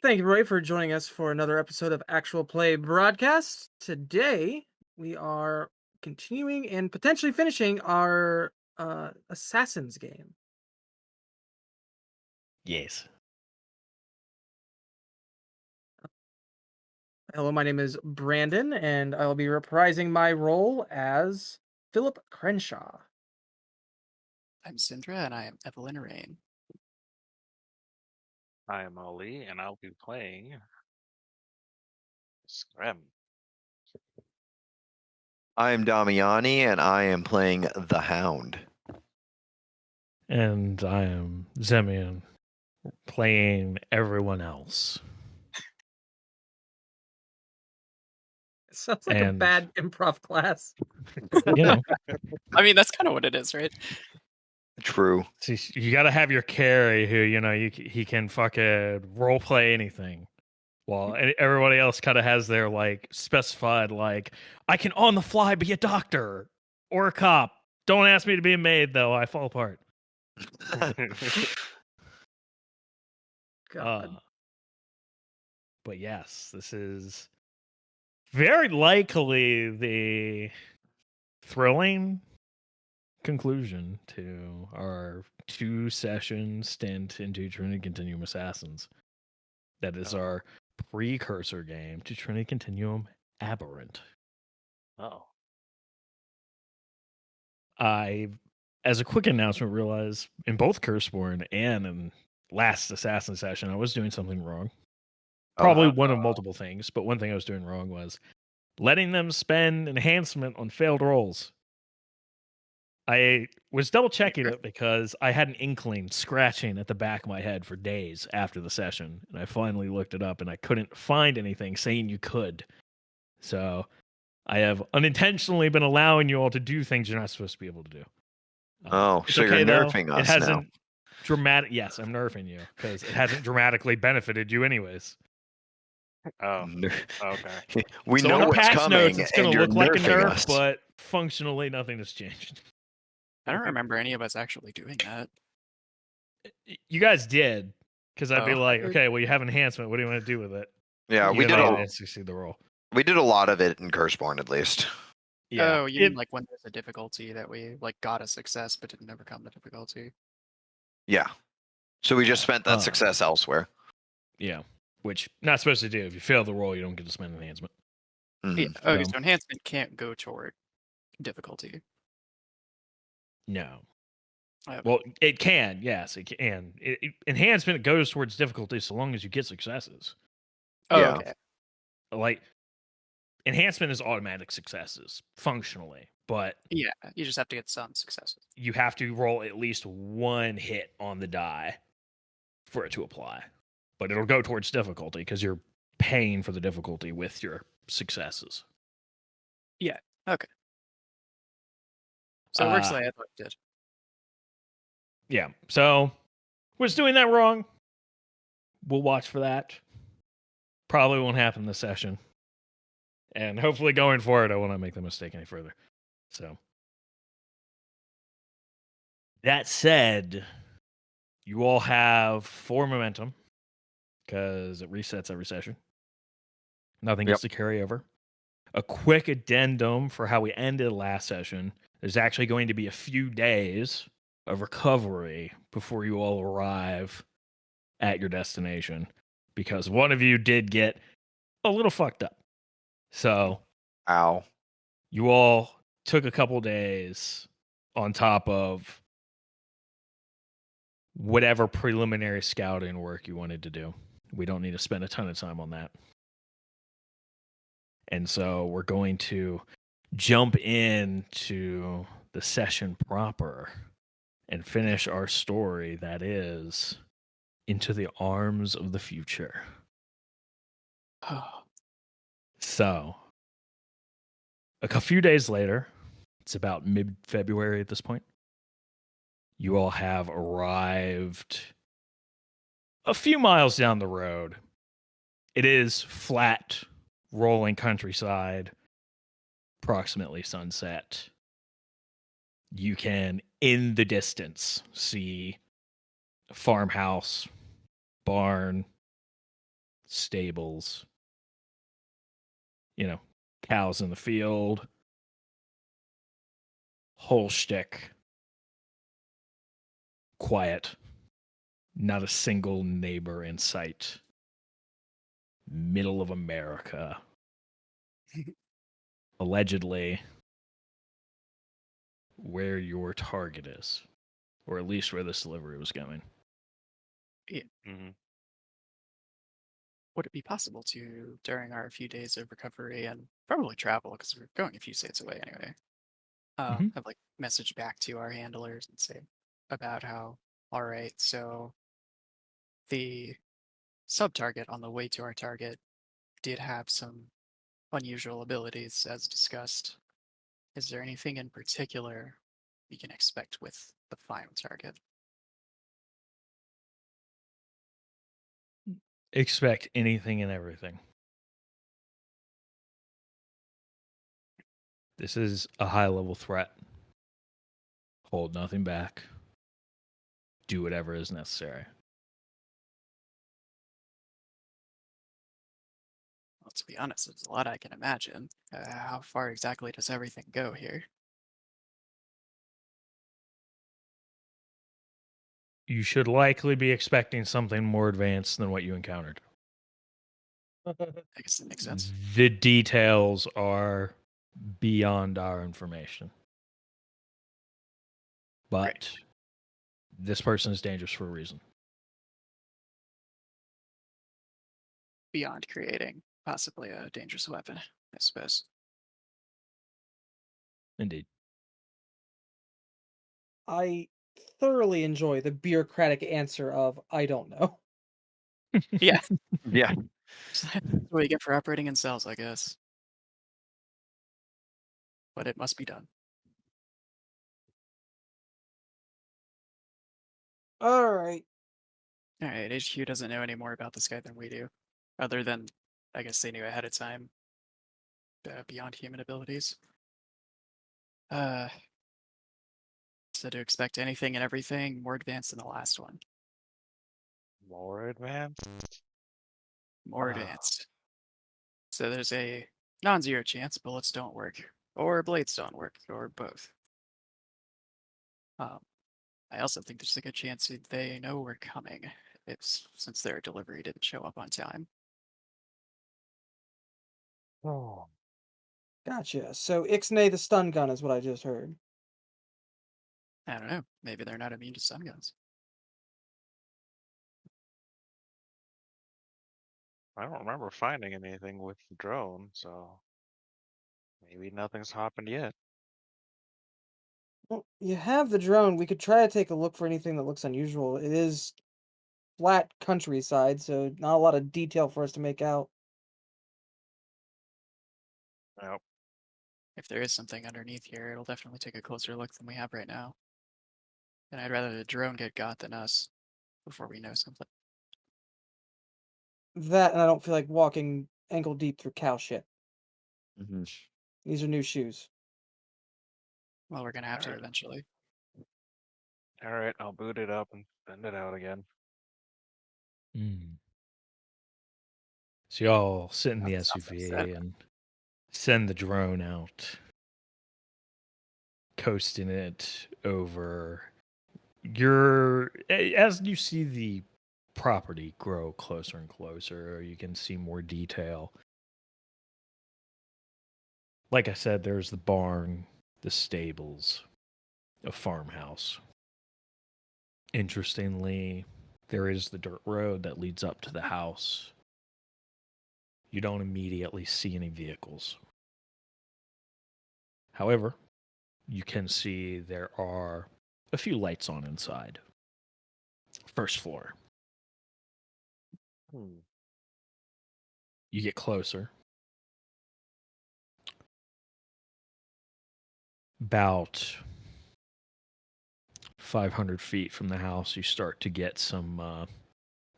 Thank you, Roy, for joining us for another episode of Actual Play Broadcast. Today, we are continuing and potentially finishing our Assassins game. Yes. Hello, my name is Brandon, and I will be reprising my role as Philip Crenshaw. I'm Sindra, and I am Evelyn Rain. I am Ali, and I'll be playing Scram. I am Damiani, and I am playing the Hound. And I am Zemian, playing everyone else. It sounds like a And- bad improv class. You know, I mean, that's kind of what it is, right? True. see, you got to have your carry who, he can fucking role play anything. While everybody else kind of has their specified, I can on the fly be a doctor or a cop. Don't ask me to be a maid, though. I fall apart. God. But yes, this is very likely the thrilling conclusion to our 2-session stint into Trinity Continuum Assassins. That is our precursor game to Trinity Continuum Aberrant. Oh. I, as a quick announcement, realized in both Curseborn and in last Assassin session, I was doing something wrong. Probably one of multiple things, but one thing I was doing wrong was letting them spend enhancement on failed rolls. I was double checking it because I had an inkling scratching at the back of my head for days after the session, and I finally looked it up and I couldn't find anything saying you could. So I have unintentionally been allowing you all to do things you're not supposed to be able to do. Oh, It's so okay, you're though. nerfing It us hasn't now. Yes, I'm nerfing you because it hasn't dramatically benefited you anyways. Oh. Okay. We So know on the what's patch coming, notes, it's going and to you're look like a nerfing nerf, us. but functionally nothing has changed. I don't remember any of us actually doing that. You guys did, because I'd be Oh. like, okay, well, you have enhancement. What do you want to do with it? Yeah, we Even did though a I succeed the roll. lot of it in Curseborn, at least. Yeah. Oh, you mean like when there's a difficulty that we got a success but didn't overcome the difficulty? Yeah. So we just spent that success elsewhere. Yeah, which not supposed to do. If you fail the roll, you don't get to spend enhancement. Mhm. Yeah. Okay, so enhancement can't go toward difficulty. No. Okay. Well, it can. Yes, it can. Enhancement goes towards difficulty so long as you get successes. Oh, yeah. okay. Like, enhancement is automatic successes, functionally. But Yeah, you just have to get some successes. you have to roll at least one hit on the die for it to apply. But it'll go towards difficulty because you're paying for the difficulty with your successes. Okay. So it works like I thought it did. Yeah. So, was doing that wrong. We'll watch for that. Probably won't happen this session. And hopefully going forward, I won't make the mistake any further. So, that said, you all have 4 momentum because it resets every session. Nothing gets to carry over. A quick addendum for how we ended last session. There's actually going to be a few days of recovery before you all arrive at your destination because one of you did get a little fucked up. So, Ow. you all took a couple days on top of whatever preliminary scouting work you wanted to do. We don't need to spend a ton of time on that. And so we're going to jump into the session proper and finish our story that is Into the Arms of the Future. So, a few days later, it's about mid-February at this point, you all have arrived a few miles down the road. It is flat, rolling countryside, approximately sunset. You can, in the distance, see a farmhouse, barn, stables, cows in the field, whole shtick, quiet, not a single neighbor in sight. Middle of America. Allegedly, where your target is, or at least where this delivery was going. hmm Would it be possible to, during our few days of recovery and probably travel, because we're going a few states away anyway, Mhm. have like message back to our handlers and say about how, all right, so the sub target on the way to our target did have some unusual abilities as discussed. Is there anything in particular we can expect with the final target? Expect anything and everything. This is a high-level threat. Hold nothing back. Do whatever is necessary. Well, to be honest, there's a lot I can imagine. How far exactly does everything go here? You should likely be expecting something more advanced than what you encountered. I guess that makes sense. The details are beyond our information. But this person is dangerous for a reason. Beyond creating possibly a dangerous weapon, I suppose. Indeed. I thoroughly enjoy the bureaucratic answer of I don't know. Yeah. Yeah. That's what you get for operating in cells, I guess. But it must be done. All right. All right, HQ doesn't know any more about this guy than we do, other than I guess they knew ahead of time beyond human abilities. So to expect anything and everything more advanced than the last one. More advanced? More advanced. So there's a non-zero chance bullets don't work, or blades don't work, or both. I also think there's a good chance that they know we're coming, since their delivery didn't show up on time. Oh. Gotcha. So Ixnay the stun gun is what I just heard. I don't know. Maybe they're not immune to stun guns. I don't remember finding anything with the drone, so maybe nothing's happened yet. Well, you have the drone. We could try to take a look for anything that looks unusual. It is flat countryside, so not a lot of detail for us to make out. Yep. If there is something underneath here, it'll definitely take a closer look than we have right now. And I'd rather the drone get got than us before we know something. That, and I don't feel like walking ankle deep through cow shit. Mhm. These are new shoes. Well, we're gonna have to Alright. eventually. Alright, I'll boot it up and send it out again. So y'all sit in the That sounds SUV upset. and send the drone out, coasting it over. As you see the property grow closer and closer, you can see more detail. Like I said, there's the barn, the stables, a farmhouse. Interestingly, there is the dirt road that leads up to the house. You don't immediately see any vehicles. However, you can see there are a few lights on inside. First floor. Hmm. You get closer. About 500 feet from the house, you start to get some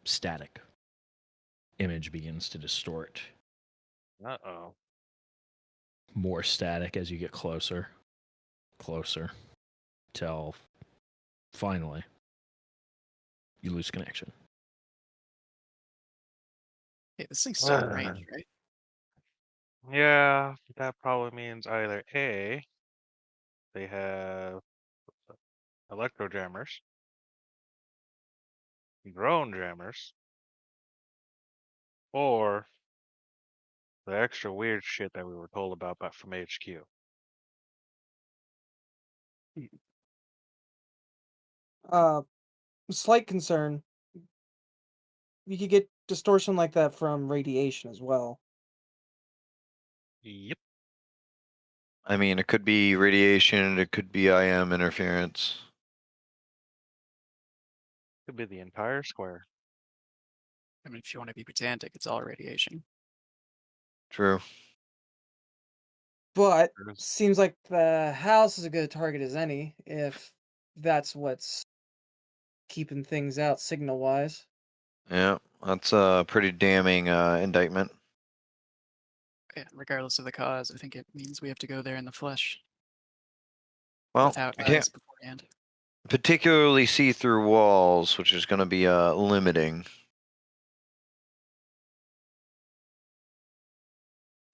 static. Image begins to distort. Uh-oh. More static as you get closer. Closer. Till finally, you lose connection. Hey, this thing's still in range, right? Yeah, that probably means either A, they have electro jammers, drone jammers, or the extra weird shit that we were told about from HQ. Slight concern. You could get distortion like that from radiation as well. Yep. I mean, it could be radiation, it could be IM interference. Could be the entire square. I mean, if you want to be pedantic, it's all radiation. True. But There's- seems like the house is a good target as any, if that's what's keeping things out signal wise. Yeah, that's a pretty damning indictment. Yeah, regardless of the cause, I think it means we have to go there in the flesh Well, without I can't eyes beforehand. particularly see through walls, which is going to be limiting.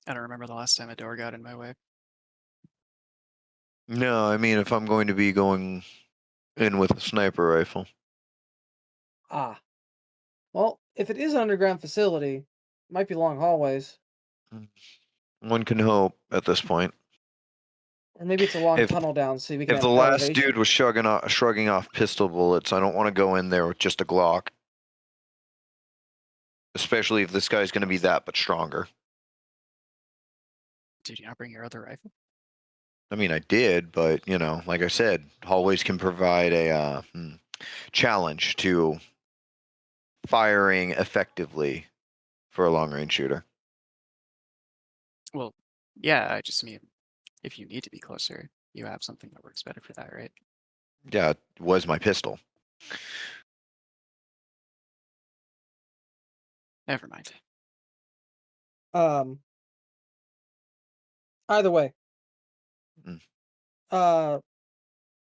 I don't remember the last time a door got in my way. No, I mean, if I'm going to be going in with a sniper rifle. Ah. Well, if it is an underground facility, might be long hallways. One can hope at this point. Or maybe it's a long If- tunnel down so we can If have the last elevation. dude was shrugging off pistol bullets, I don't want to go in there with just a Glock. Especially if this guy's going to be that much stronger. Did you not bring your other rifle? I mean, I did, but, like I said, hallways can provide a challenge to firing effectively for a long-range shooter. Well, yeah, I just mean if you need to be closer, you have something that works better for that, right? Yeah, it was my pistol. Never mind. Either way. Mm.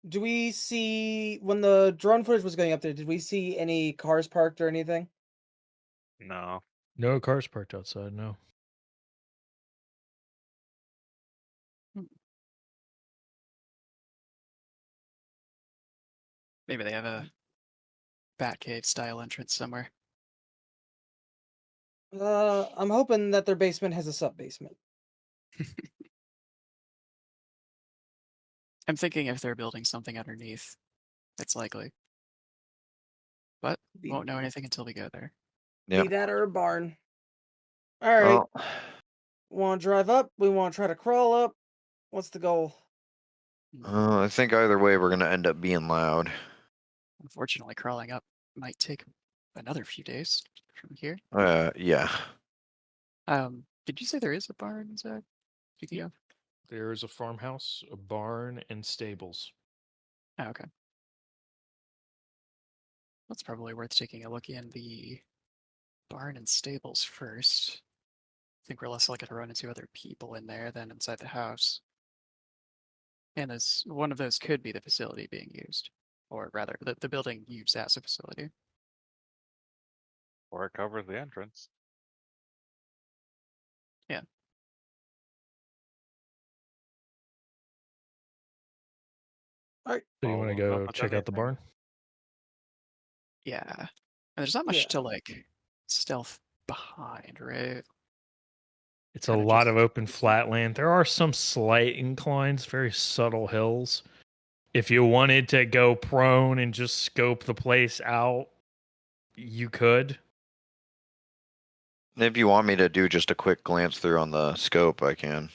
Do we see when the drone footage was going up there, did we see any cars parked or anything? No. No cars parked outside. No. Maybe they have a Batcave style entrance somewhere. I'm hoping that their basement has a sub basement. I'm thinking if they're building something underneath, it's likely. But won't know anything until we go there. Yeah. Be that or a barn. All right. Well, Want to drive up? We want to try to crawl up? What's the goal? I think either way we're going to end up being loud. Unfortunately, crawling up might take another few days from here. Yeah. Did you say there is a barn, Zach? Speaking of? There is a farmhouse, a barn, and stables. Oh, okay. That's probably worth taking a look in the barn and stables first. I think we're less likely to run into other people in there than inside the house. And as one of those could be the facility being used. Or rather, the building used as a facility. Or it covers the entrance. Yeah. All right. So you want to Follow up go with check out the everything. barn? Yeah. And there's not much Yeah. to like stealth behind, right? It's a Kinda lot just- of open flat land. There are some slight inclines, very subtle hills. If you wanted to go prone and just scope the place out, you could. If you want me to do just a quick glance through on the scope, I can.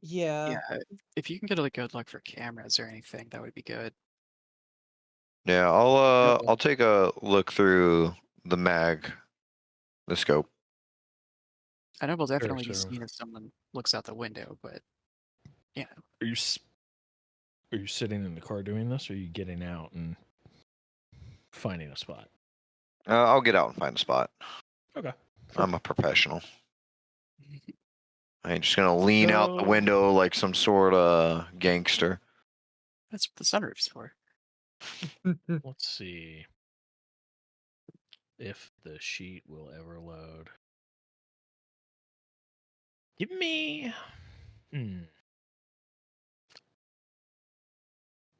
Yeah. Yeah. If you can get a good look for cameras or anything, that would be good. Yeah, I'll take a look through the scope. I know we'll definitely be so- seen if someone looks out the window, but yeah. Are you sitting in the car doing this, or are you getting out and finding a spot? I'll get out and find a spot. Okay. I'm a professional. I ain't just gonna lean out the So- window like some sort of gangster. That's what the sunroof's for. Let's see. if the sheet will ever load. Give me. You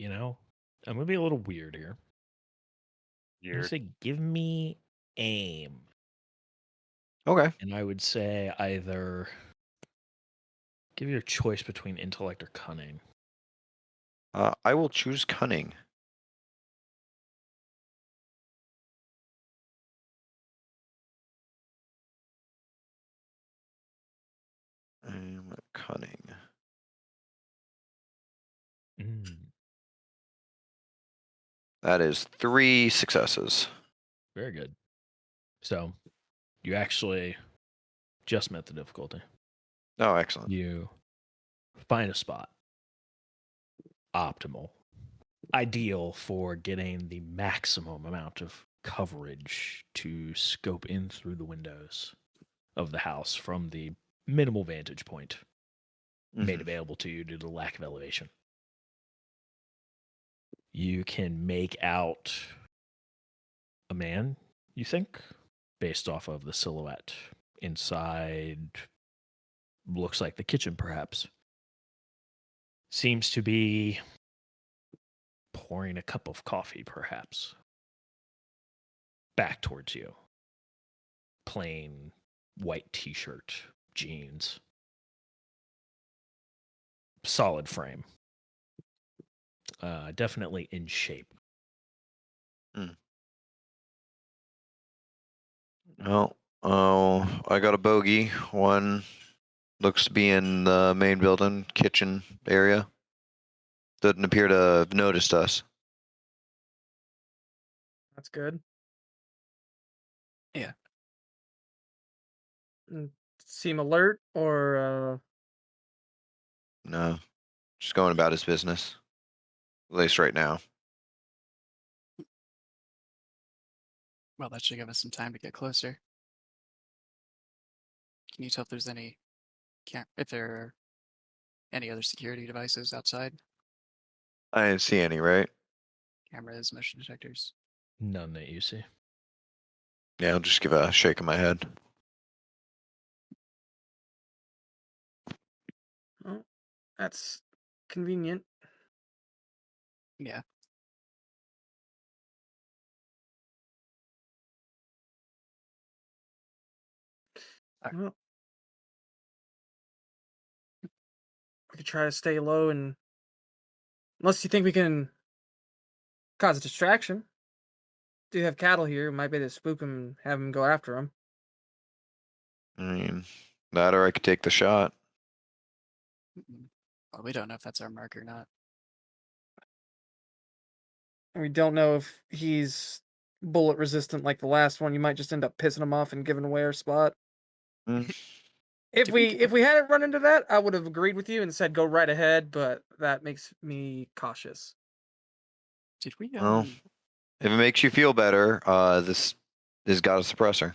know, I'm gonna be a little weird here. I'm gonna Weird. say, give me aim, Okay. and I would say either give you a choice between intellect or cunning. I will choose cunning. Cunning. That is 3 successes. Very good. So, you actually just met the difficulty. Oh, excellent. You find a spot. Optimal. Ideal for getting the maximum amount of coverage to scope in through the windows of the house from the minimal vantage point made available to you due to the lack of elevation. You can make out a man, you think, based off of the silhouette. Inside looks like the kitchen, perhaps. Seems to be pouring a cup of coffee, perhaps. Back towards you. Plain white t-shirt, jeans. Solid frame. Definitely in shape. Well, I got a bogey. One looks to be in the main building, kitchen area. Doesn't appear to have noticed us. That's good. Yeah. Seem alert or No, just going about his business. At least right now. Well, that should give us some time to get closer. Can you tell if there's if there are any other security devices outside? I didn't see any, right? Cameras, motion detectors. None that you see. Yeah, I'll just give a shake of my head. well, that's convenient. Yeah. Well, we could try to stay low and unless you think we can cause a distraction. Do have cattle here, might be able to spook him and have him go after him. I mean, that or I could take the shot. Well, we don't know if that's our mark or not. And we don't know if he's bullet resistant like the last one. You might just end up pissing him off and giving away our spot. If we hadn't run into that, I would have agreed with you and said go right ahead, but that makes me cautious. Did we Well, if it makes you feel better, this has got a suppressor.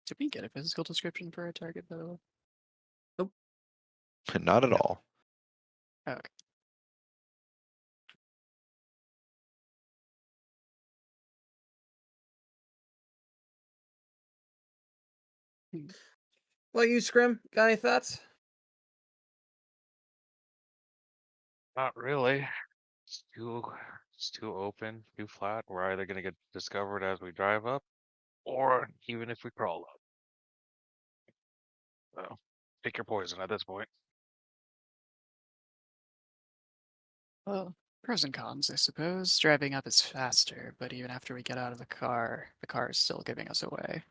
Did we get a physical description for our target, by the way? Nope. Not at all. Oh, okay. Well, you, Scrim, got any thoughts? Not really. It's too open, too flat. We're either gonna get discovered as we drive up, or even if we crawl up. So, pick your poison at this point. Well, pros and cons, I suppose. Driving up is faster, but even after we get out of the car is still giving us away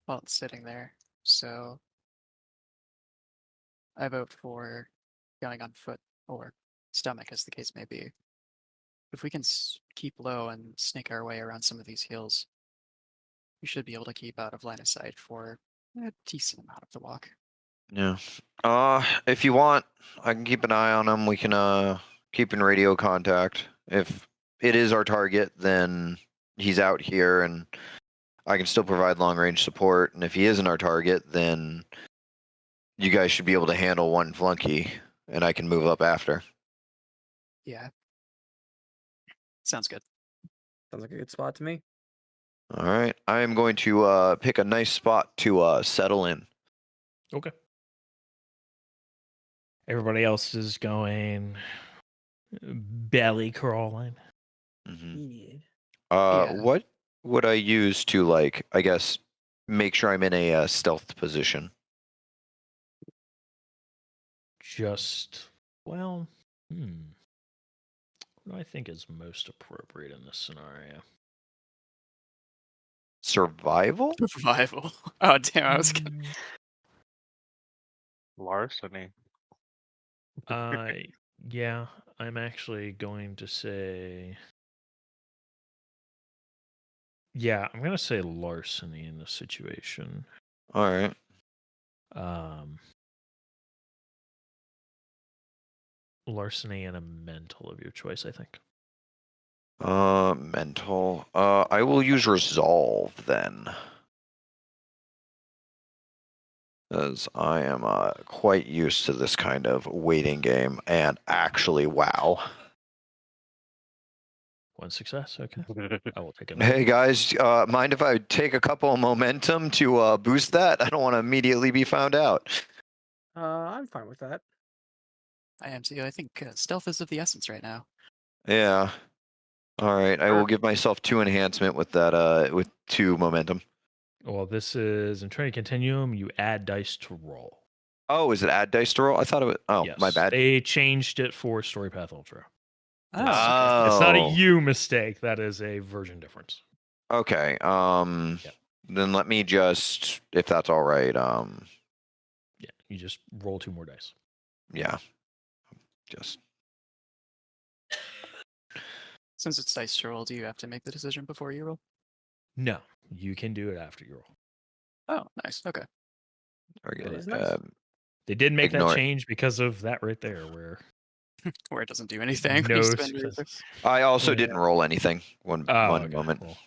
while it's sitting there. So I vote for going on foot or stomach, as the case may be. If we can keep low and snake our way around some of these hills, we should be able to keep out of line of sight for a decent amount of the walk. Yeah. If you want, I can keep an eye on him. We can keep in radio contact. If it is our target, then he's out here and I can still provide long range support. And if he isn't our target, then you guys should be able to handle one flunky and I can move up after. Yeah. Sounds good. Sounds like a good spot to me. All right. I am going to pick a nice spot to settle in. Okay. Everybody else is going belly crawling. Mm-hmm. Yeah. What would I use to, like, I guess, make sure I'm in a stealth position? Just, well, what do I think is most appropriate in this scenario? Survival? Survival. Oh damn! I was kidding. Larceny. Yeah, I'm actually going to say, yeah, I'm going to say larceny in this situation. All right. Larceny and a mental of your choice, I think. Mental. I will use resolve then. As I am quite used to this kind of waiting game, and actually, wow. One success, okay. I will take it. Hey guys, mind if I take a couple of momentum to boost that? I don't want to immediately be found out. I'm fine with that. I am too. I think stealth is of the essence right now. Yeah. All right, I will give myself 2 enhancement with that. With 2 momentum. Well, this is in Trinity Continuum, you add dice to roll. Oh, is it add dice to roll? I thought it was. Oh, Yes, my bad. They changed it for Story Path Ultra. Oh, Oh. It's not a you mistake. That is a version difference. Okay. Yep. Then let me just, if that's all right. Yeah, you just roll 2 more dice. Yeah. Just. Since it's dice to roll, do you have to make the decision before you roll? No, you can do it after you roll. Oh, nice. Okay. That is nice. They did make Ignore that it. change because of that right there, where Where it doesn't do anything. when you no spend your- successes. I also Yeah. didn't roll anything. One Okay, moment. well,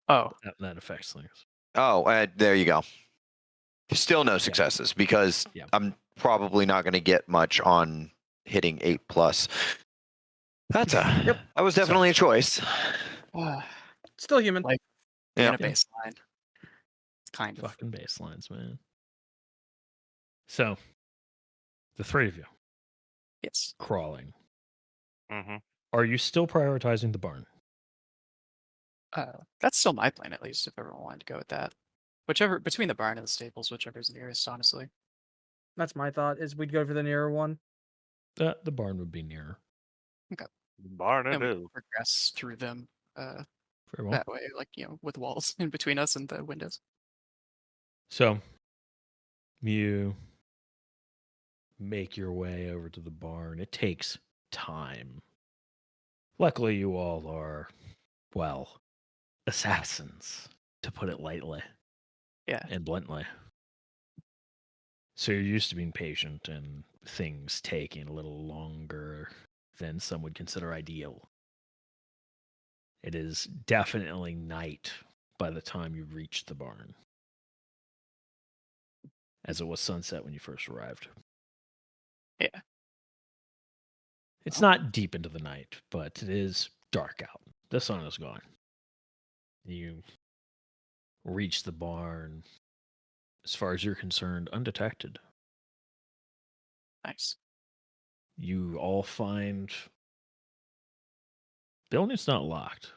Oh, that affects things. Oh, there you go. Still no successes because Yeah. I'm probably not going to get much on hitting 8+. That's that was definitely a choice. Still human. Like Yeah. in a baseline. Kind of. Fucking baselines, man. So, the 3 of you Yes. crawling. Mm-hmm. Are you still prioritizing the barn? That's still my plan, at least, if everyone wanted to go with that. Whichever, between the barn and the stables, whichever's nearest, honestly. That's my thought. Is we'd go for the nearer one. The barn would be nearer. Barn it And we is. can progress through them Very well. that way, like, with walls in between us and the windows. So, you make your way over to the barn. It takes time. Luckily, you all are, well, assassins, to put it lightly. Yeah. And bluntly. So you're used to being patient and things taking a little longer than some would consider ideal. It is definitely night by the time you reach the barn, as it was sunset when you first arrived. Yeah. It's not deep into the night, but it is dark out. The sun is gone. You reach the barn, as far as you're concerned, undetected. Nice. You all find building's not locked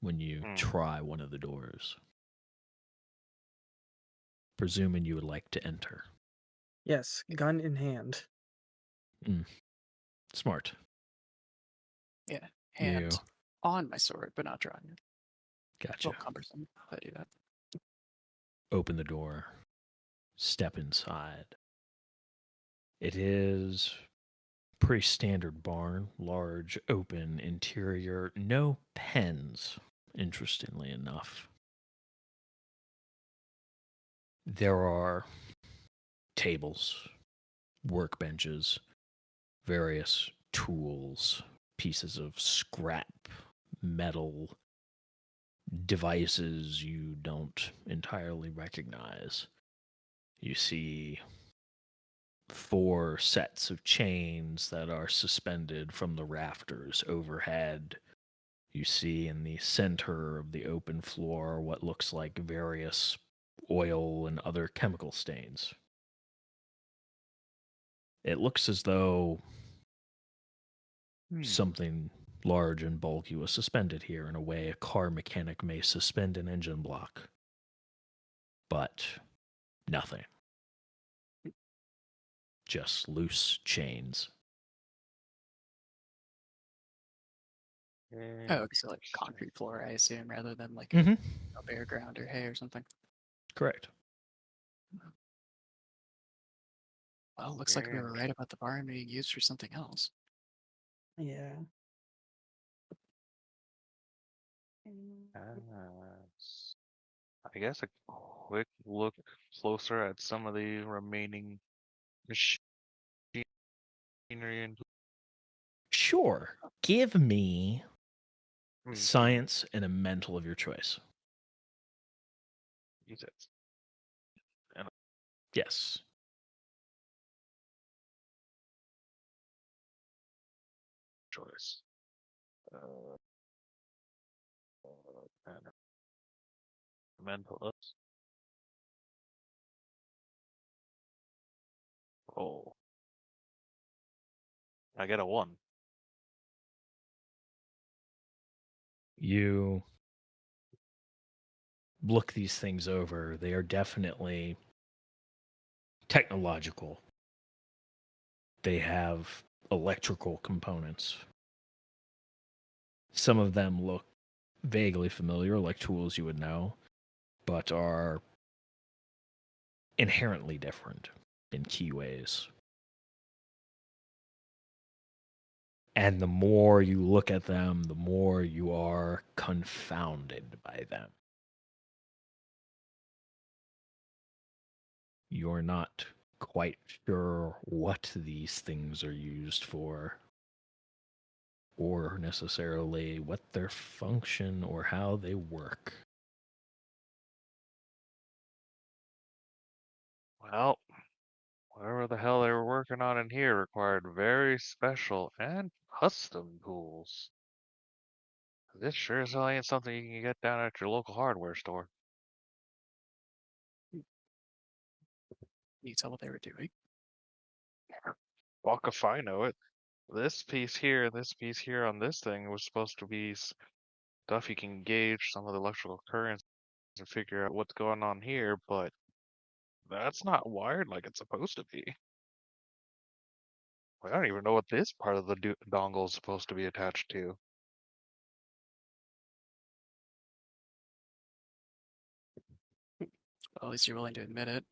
when you try one of the doors. Presuming you would like to enter. Yes, gun in hand. Smart. Yeah. Hand on my sword, but not drawing it. Gotcha. A little cumbersome if I do that. Open the door. Step inside. It is pretty standard barn. Large, open interior. No pens, interestingly enough. There are tables, workbenches, various tools, pieces of scrap, metal, devices you don't entirely recognize. You see 4 sets of chains that are suspended from the rafters overhead. You see in the center of the open floor what looks like various oil and other chemical stains. It looks as though something large and bulky was suspended here in a way a car mechanic may suspend an engine block. But nothing. Just loose chains. Oh, so like concrete floor, I assume, rather than like Mm-hmm. a bare ground or hay or something. Correct. Well, looks like we were right about the barn being used for something else. Yeah. I guess a quick look closer at some of the remaining machinery and Sure. Give me Mhm. science and a mental of your choice. Use it. Yes. Choice. And mental ups. Oh. I get a 1. You look these things over. They are definitely technological. They have electrical components. Some of them look vaguely familiar, like tools you would know, but are inherently different in key ways. And the more you look at them, the more you are confounded by them. You're not quite sure what these things are used for, or necessarily what their function or how they work. Well, whatever the hell they were working on in here required very special and custom tools. This sure as hell ain't something you can get down at your local hardware store. Can you tell what they were doing? Fuck if I know it. This piece here and this piece here on this thing was supposed to be stuff you can gauge some of the electrical currents and figure out what's going on here, but that's not wired like it's supposed to be. I don't even know what this part of the dongle is supposed to be attached to. Well, at least you're willing to admit it.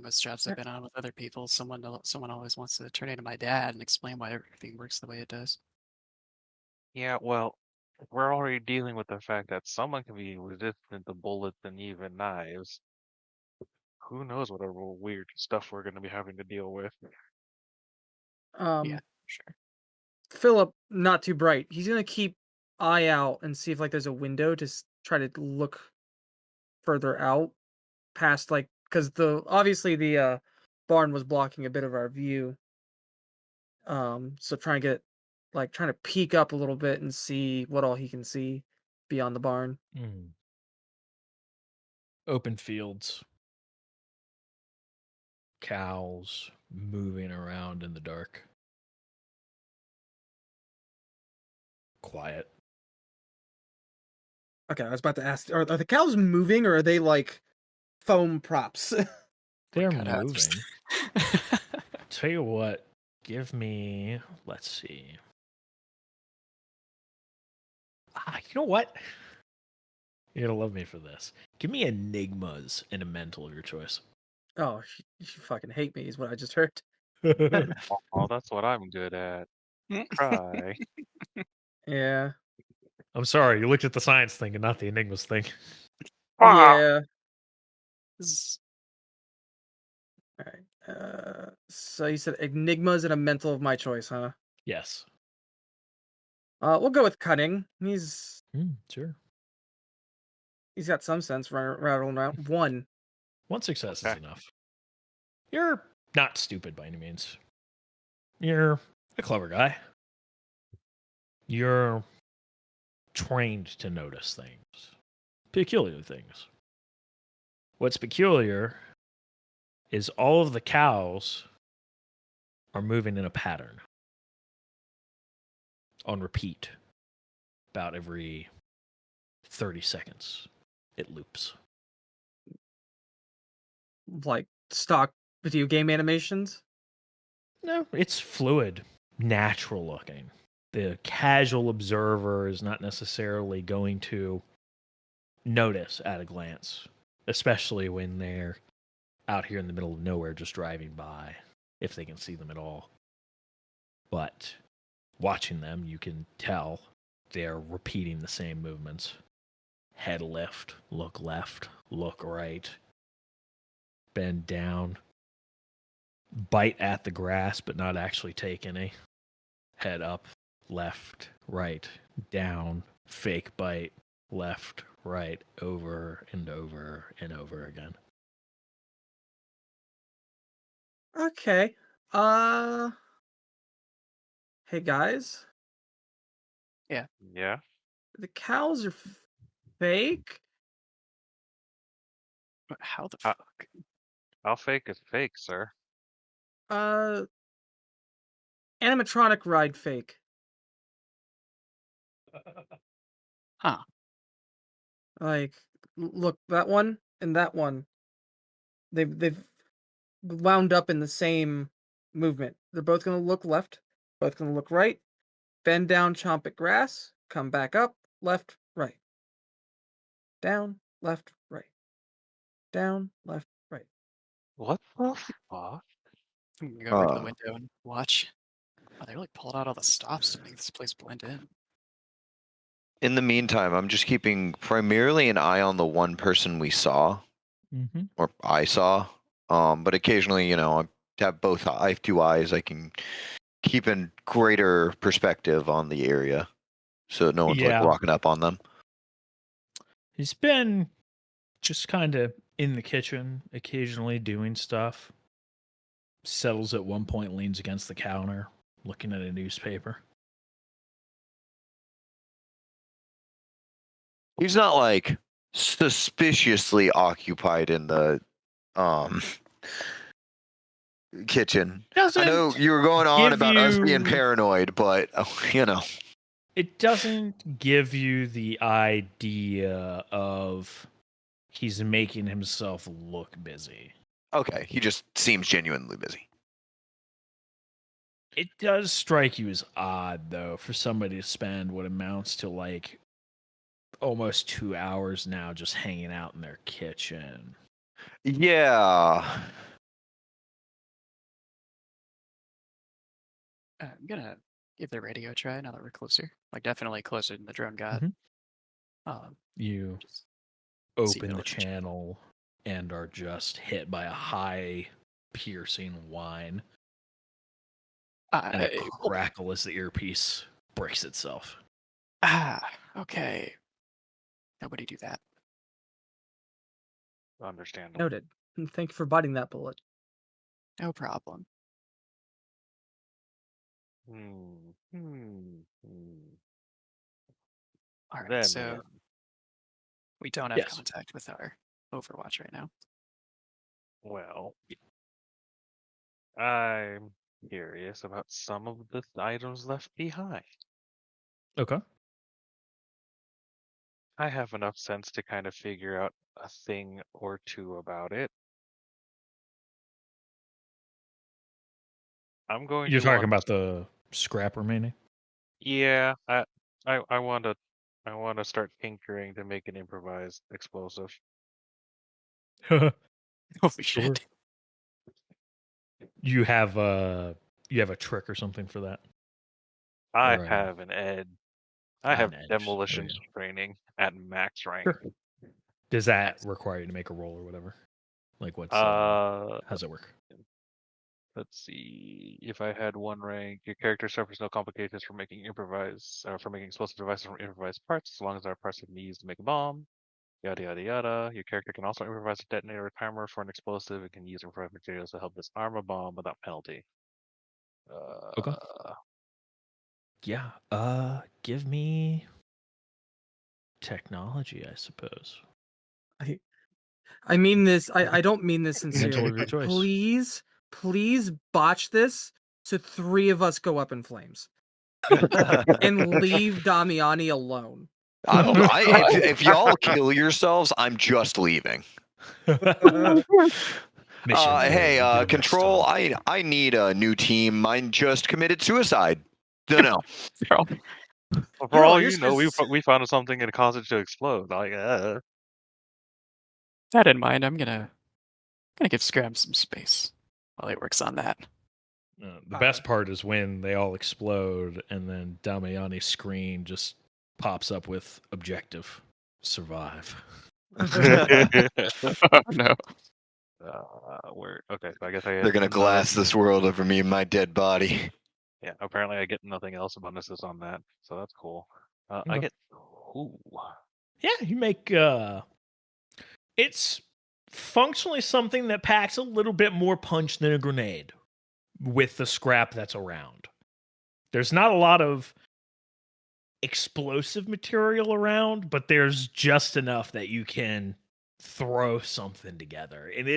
Most jobs I've been on with other people, someone always wants to turn into my dad and explain why everything works the way it does. Yeah, well, we're already dealing with the fact that someone can be resistant to bullets and even knives. Who knows what other weird stuff we're going to be having to deal with. Yeah, sure. Philip, not too bright. He's gonna keep eye out and see if like there's a window to try to look further out past like because obviously the barn was blocking a bit of our view. So trying to peek up a little bit and see what all he can see beyond the barn. Open fields, cows moving around in the dark. Quiet. Okay, I was about to ask: Are the cows moving, or are they like foam props? They're Cut out. moving. Tell you what, give me, let's see. You know what? You're gonna love me for this. Give me enigmas and a mental of your choice. Oh, you fucking hate me, is what I just heard. Oh, that's what I'm good at. Try. Yeah. I'm sorry, you looked at the science thing and not the enigmas thing. Yeah. This All right. So you said enigmas and a mental of my choice, huh? Yes. We'll go with cunning. He's Sure. got some sense rattling around. 1. One success Okay. is enough. You're not stupid by any means. You're a clever guy. You're trained to notice things, peculiar things. What's peculiar is all of the cows are moving in a pattern on repeat about every 30 seconds. It loops. Like stock video game animations. No, it's fluid, natural looking. The casual observer is not necessarily going to notice at a glance, especially when they're out here in the middle of nowhere just driving by, if they can see them at all. But watching them, you can tell they're repeating the same movements. Head lift, look left, look right, bend down, bite at the grass but not actually take any. Head up, left, right, down, fake bite, left, right, over and over and over again. Okay. Hey guys, Yeah. the cows are fake. How the Uh, fuck? How fake is fake, sir? Animatronic ride fake. Huh. Like, look, that one and that one. They've wound up in the same movement. They're both gonna look left, both gonna look right, bend down, chomp at grass, come back up, left, right. Down, left, right. Down, left, right. What the fuck? I'm gonna go over to the window and watch. Oh, they really pulled out all the stops to make this place blend in. In the meantime, I'm just keeping primarily an eye on the one person we saw, or I saw. But occasionally, I have both. I have two eyes. I can keep in greater perspective on the area, so no one's like walking up on them. He's been just kind of in the kitchen, occasionally doing stuff. Settles at one point, leans against the counter, looking at a newspaper. He's not like suspiciously occupied in the kitchen. I know you were going on about us being paranoid, but it doesn't give you the idea of he's making himself look busy. Okay, he just seems genuinely busy. It does strike you as odd, though, for somebody to spend what amounts to like almost 2 hours now just hanging out in their kitchen. Yeah. I'm gonna give the radio a try now that we're closer. Like, definitely closer than the drone got. You Just open the channel and are just hit by a high, piercing whine. And a crackle as the earpiece breaks itself. Okay. Nobody do that. Understandable. Noted. And thank you for biting that bullet. No problem. All right, so we don't have contact with our Overwatch right now. Well, I'm curious about some of the items left behind. Okay. I have enough sense to kind of figure out a thing or two about it. I'm going You're to talking about the scrap remaining? Yeah, I want to start tinkering to make an improvised explosive. Holy shit. You have a trick or something for that? I Or, have an ed. I have demolition training at max rank. Sure. Does that require you to make a roll or whatever? Like what's how's it work? Let's see. If I had one rank, your character suffers no complications for making explosive devices from improvised parts, as long as our parts can be used to make a bomb. Yada yada yada. Your character can also improvise a detonator or timer for an explosive and can use improvised materials to help disarm a bomb without penalty. Okay. Yeah. Give me technology, I suppose. I mean this. I don't mean this Mental sincerely. of your But choice. please botch this so 3 of us go up in flames and leave Damiani alone. If y'all kill yourselves, I'm just leaving. Mission Hey, failed. Get a rest Control. on. I need a new team. Mine just committed suicide. Don't know. Well, for You know, all you're you know, just- we found something and caused it to explode. Like, That in mind, I'm gonna give Scram some space while he works on that. The best part is when they all explode and then Damiani's screen just pops up with objective survive. No. Where? Okay, so I guess They're gonna glass this world over me and my dead body. Yeah, apparently I get nothing else bonuses on that, so that's cool. I Okay. get. Ooh. Yeah, you make it's functionally something that packs a little bit more punch than a grenade with the scrap that's around. There's not a lot of explosive material around, but there's just enough that you can throw something together. And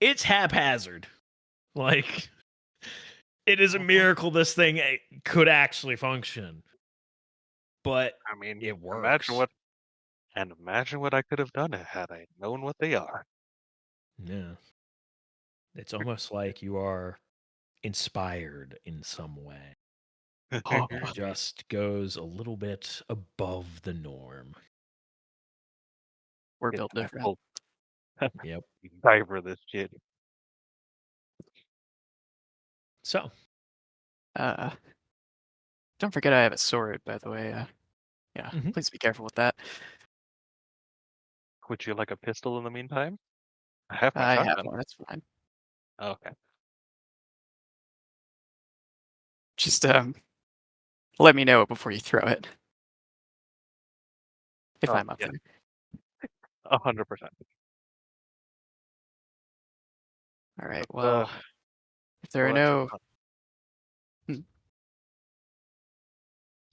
it's haphazard. Like, it is a miracle this thing could actually function. But I mean, it works. imagine what I could have done had I known what they are. Yeah. It's almost like you are inspired in some way. Oh, It just goes a little bit above the norm. we're Get built that different. full Yep. diver this shit. So, Don't forget I have a sword, by the way. Yeah, Mhm. please be careful with that. Would you like a pistol in the meantime? I have my I have shotgun. one. That's fine. Okay. Just let me know before you throw it. If Oh, I'm up yeah. there. 100%. All right. Well, if there are Well, that's no, fun.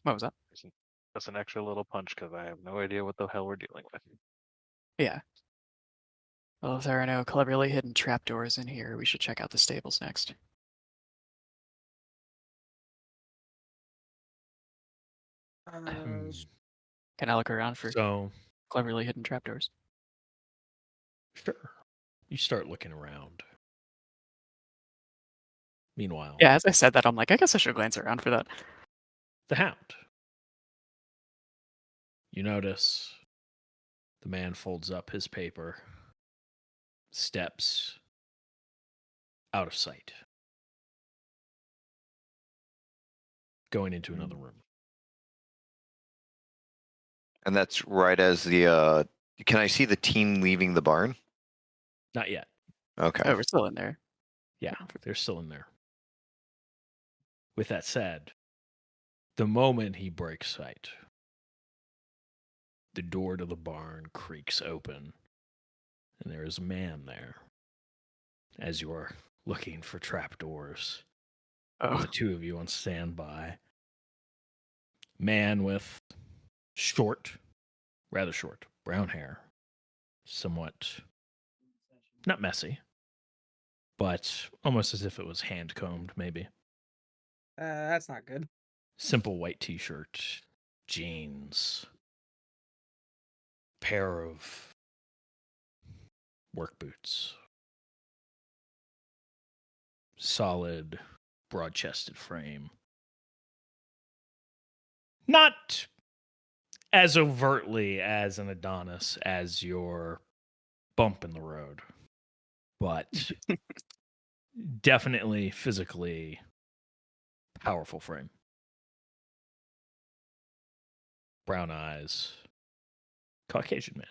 what was that? That's an extra little punch because I have no idea what the hell we're dealing with. Yeah. Well, if there are no cleverly hidden trapdoors in here, we should check out the stables next. Can I look around for so cleverly hidden trapdoors? sure. You start looking around. Meanwhile, Yeah, as I said that, I'm like, I guess I should glance around for that. the Hound. You notice the man folds up his paper, steps out of sight, going into another room. And that's right as the. Can I see the team leaving the barn? Not yet. Okay. Oh, we're still in there. Yeah, they're still in there. With that said, the moment he breaks sight, the door to the barn creaks open, and there is a man there. As you are looking for trapdoors, Oh, the two of you on standby. Man with rather short, brown hair, somewhat not messy, but almost as if it was hand combed, maybe. That's not good. Simple white t-shirt, jeans, pair of work boots, solid, broad-chested frame. Not as overtly as an Adonis as your bump in the road, but definitely physically powerful frame. Brown eyes, Caucasian man.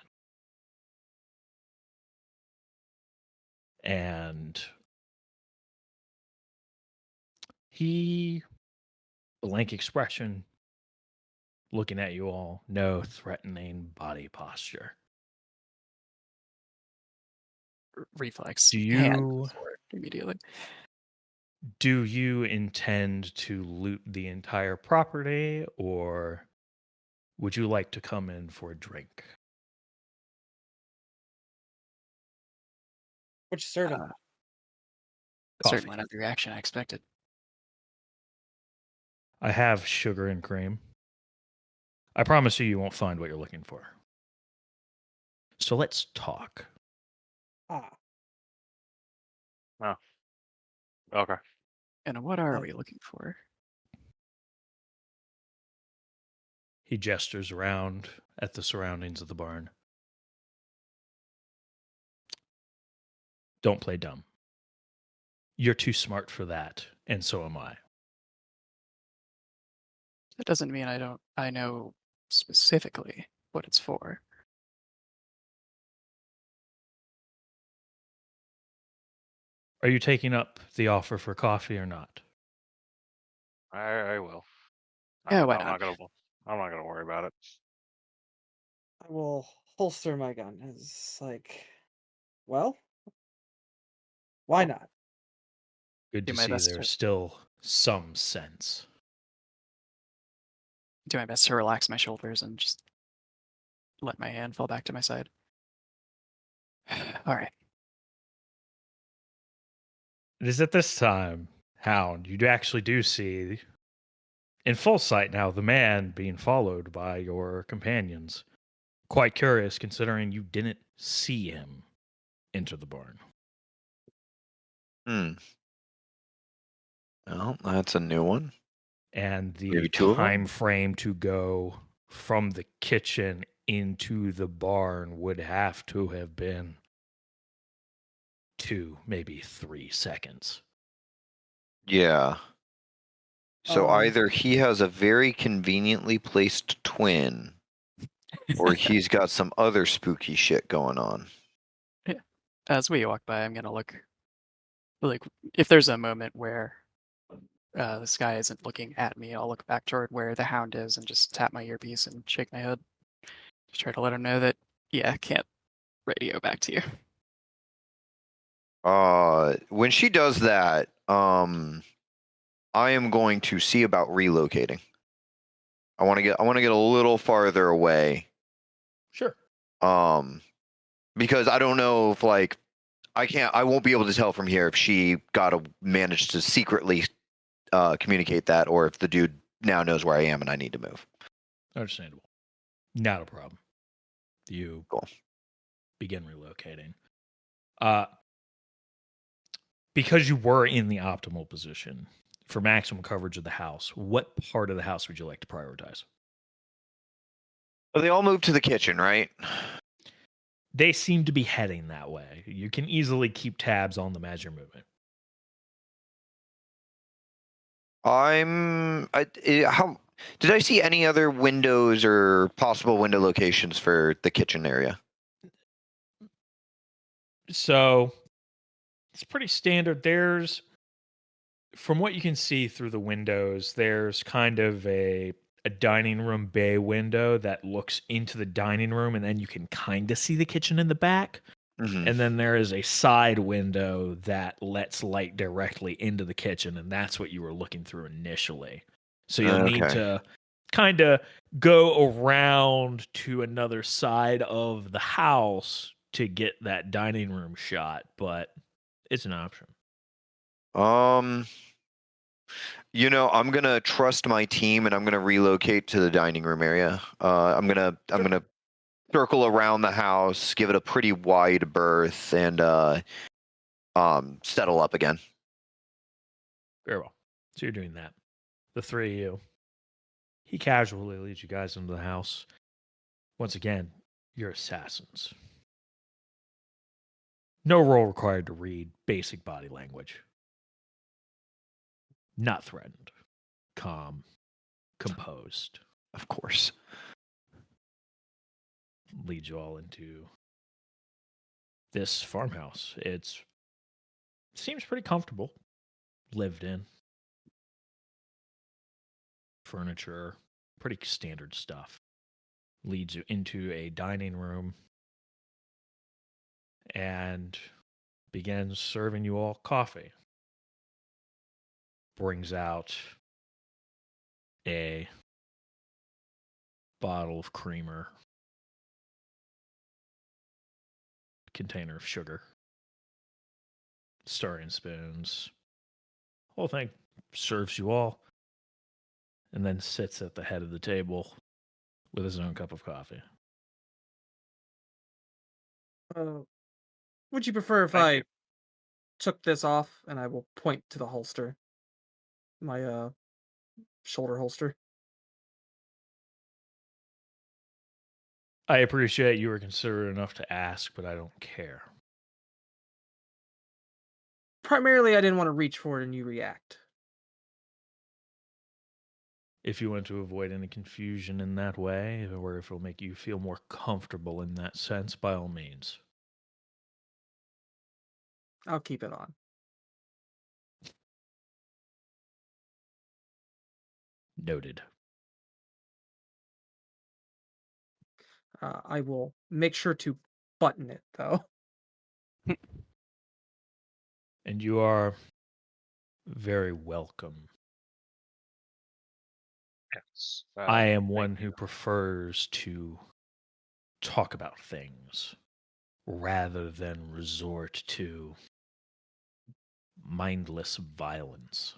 And he, blank expression, looking at you all. No threatening body posture. Reflex. Do Hand you forward immediately. intend to loot the entire property, or would you like to come in for a drink? What you serving? Certainly Coffee. not the reaction I expected. I have sugar and cream. I promise you won't find what you're looking for. So let's talk. Ah, Oh, okay. And what are Oh. we looking for? He gestures around at the surroundings of the barn. Don't play dumb. You're too smart for that, and so am I. That doesn't mean I know specifically what it's for. Are you taking up the offer for coffee or not? I will. Yeah, why I'm not? I'm not gonna worry about it. I will holster my gun. It's like, well, why not? Good Do to my see best to there's still some sense. relax my shoulders and just let my hand fall back to my side. All right. It is at this time, Hound, you actually do see in full sight now the man being followed by your companions. Quite curious considering you didn't see him enter the barn. Hmm. Well, that's a new one. And the Maybe two of them? time frame to go from the kitchen into the barn would have to have been 2, maybe 3 seconds. Yeah. So Um, either he has a very conveniently placed twin, or he's got some other spooky shit going on. As we walk by, I'm gonna look like if there's a moment where the sky isn't looking at me, I'll look back toward where the hound is and just tap my earpiece and shake my head. Just try to let him know that, yeah, I can't radio back to you. When she does that, I am going to see about relocating. I want to get a little farther away. Sure. Because I don't know if I won't be able to tell from here if she managed to secretly communicate that, or if the dude now knows where I am and I need to move. Understandable. Not a problem. You Cool. begin relocating. Because you were in the optimal position for maximum coverage of the house, what part of the house would you like to prioritize? Well, they all moved to the kitchen, right? They seem to be heading that way. You can easily keep tabs on them as you're moving. Did I see any other windows or possible window locations for the kitchen area? So it's pretty standard. From what you can see through the windows, there's kind of a dining room bay window that looks into the dining room, and then you can kind of see the kitchen in the back. Mm-hmm. And then there is a side window that lets light directly into the kitchen, and that's what you were looking through initially. So you'll need to kind of go around to another side of the house to get that dining room shot, but it's an option. I'm gonna trust my team and I'm gonna relocate to the dining room area. I'm gonna circle around the house, give it a pretty wide berth, and settle up again. Very well. So you're doing that. The three of you. He casually leads you guys into the house. Once again, you're assassins. No role required to read basic body language. Not threatened. Calm. Composed. Of course. Leads you all into this farmhouse. It seems pretty comfortable. Lived in. Furniture pretty standard stuff. Leads you into a dining room and begins serving you all coffee. Brings out a bottle of creamer, container of sugar, stirring spoons. Whole thing serves you all, and then sits at the head of the table with his own cup of coffee. Would you prefer if Thank I you. took this off? And I will point to the holster, my shoulder holster. I appreciate you were considerate enough to ask, but I don't care. Primarily, I didn't want to reach for it and you react. If you want to avoid any confusion in that way, or if it'll make you feel more comfortable in that sense, by all means. I'll keep it on. Noted. I will make sure to button it, though. And you are very welcome. Yes. I am thank one you. who prefers to talk about things rather than resort to mindless violence.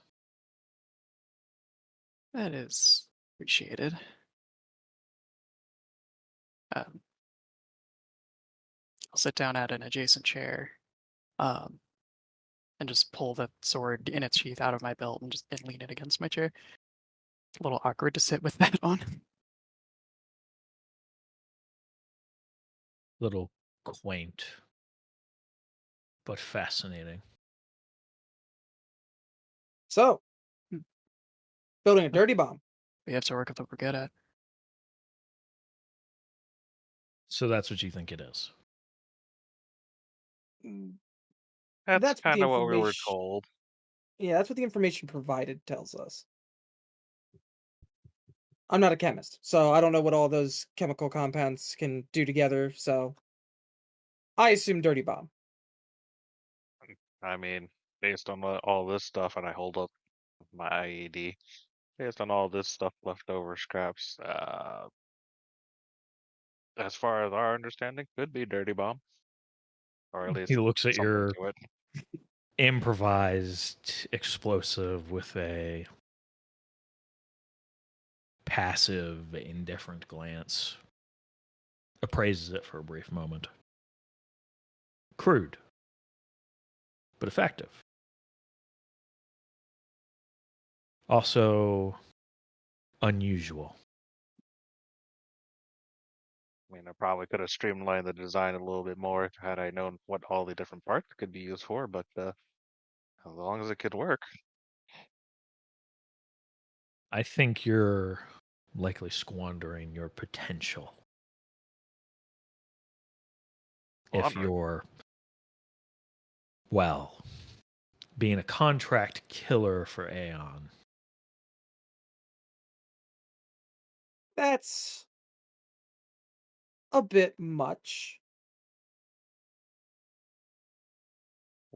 That is appreciated. I'll sit down at an adjacent chair, and just pull the sword in its sheath out of my belt and lean it against my chair. It's a little awkward to sit with that on. Little quaint, but fascinating. So, Hmm. building a dirty bomb. We have to work with what we're good at. So that's what you think it is. That's That's what kind the of what we were information. told. Yeah, that's what the information provided tells us. I'm not a chemist, so I don't know what all those chemical compounds can do together, so I assume dirty bomb. I mean, based on all this stuff, and I hold up my IED, based on all this stuff left over scraps, as far as our understanding, could be dirty bomb, or at He least looks at something your to it. improvised explosive with a passive, indifferent glance, appraises it for a brief moment. Crude, but effective. Also unusual. I mean, I probably could have streamlined the design a little bit more had I known what all the different parts could be used for, but as long as it could work. I think you're likely squandering your potential if Wondering. you're, well, being a contract killer for Aeon. That's a bit much.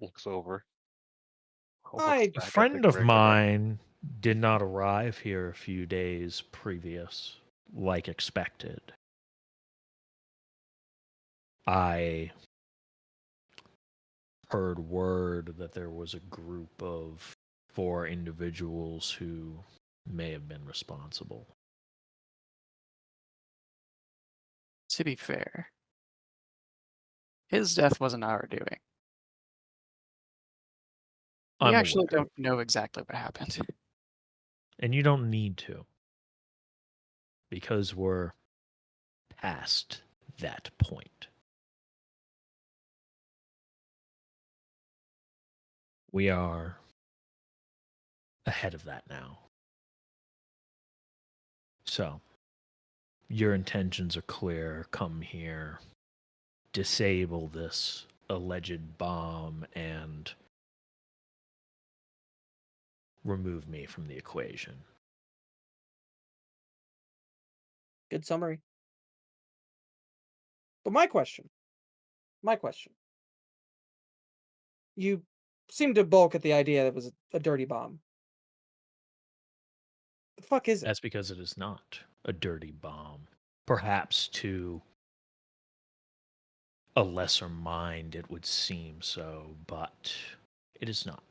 Looks over. I- A Looks back at the friend of curriculum. mine did not arrive here a few days previous, like expected. I heard word that there was a group of 4 individuals who may have been responsible. To be fair, his death wasn't our doing. We I'm actually aware. don't know exactly what happened. And you don't need to. Because we're past that point. We are ahead of that now. So, your intentions are clear. Come here, disable this alleged bomb, and remove me from the equation. Good summary. But my question. You seem to balk at the idea that it was a dirty bomb. The fuck is it? That's because it is not a dirty bomb. Perhaps to a lesser mind it would seem so, but it is not.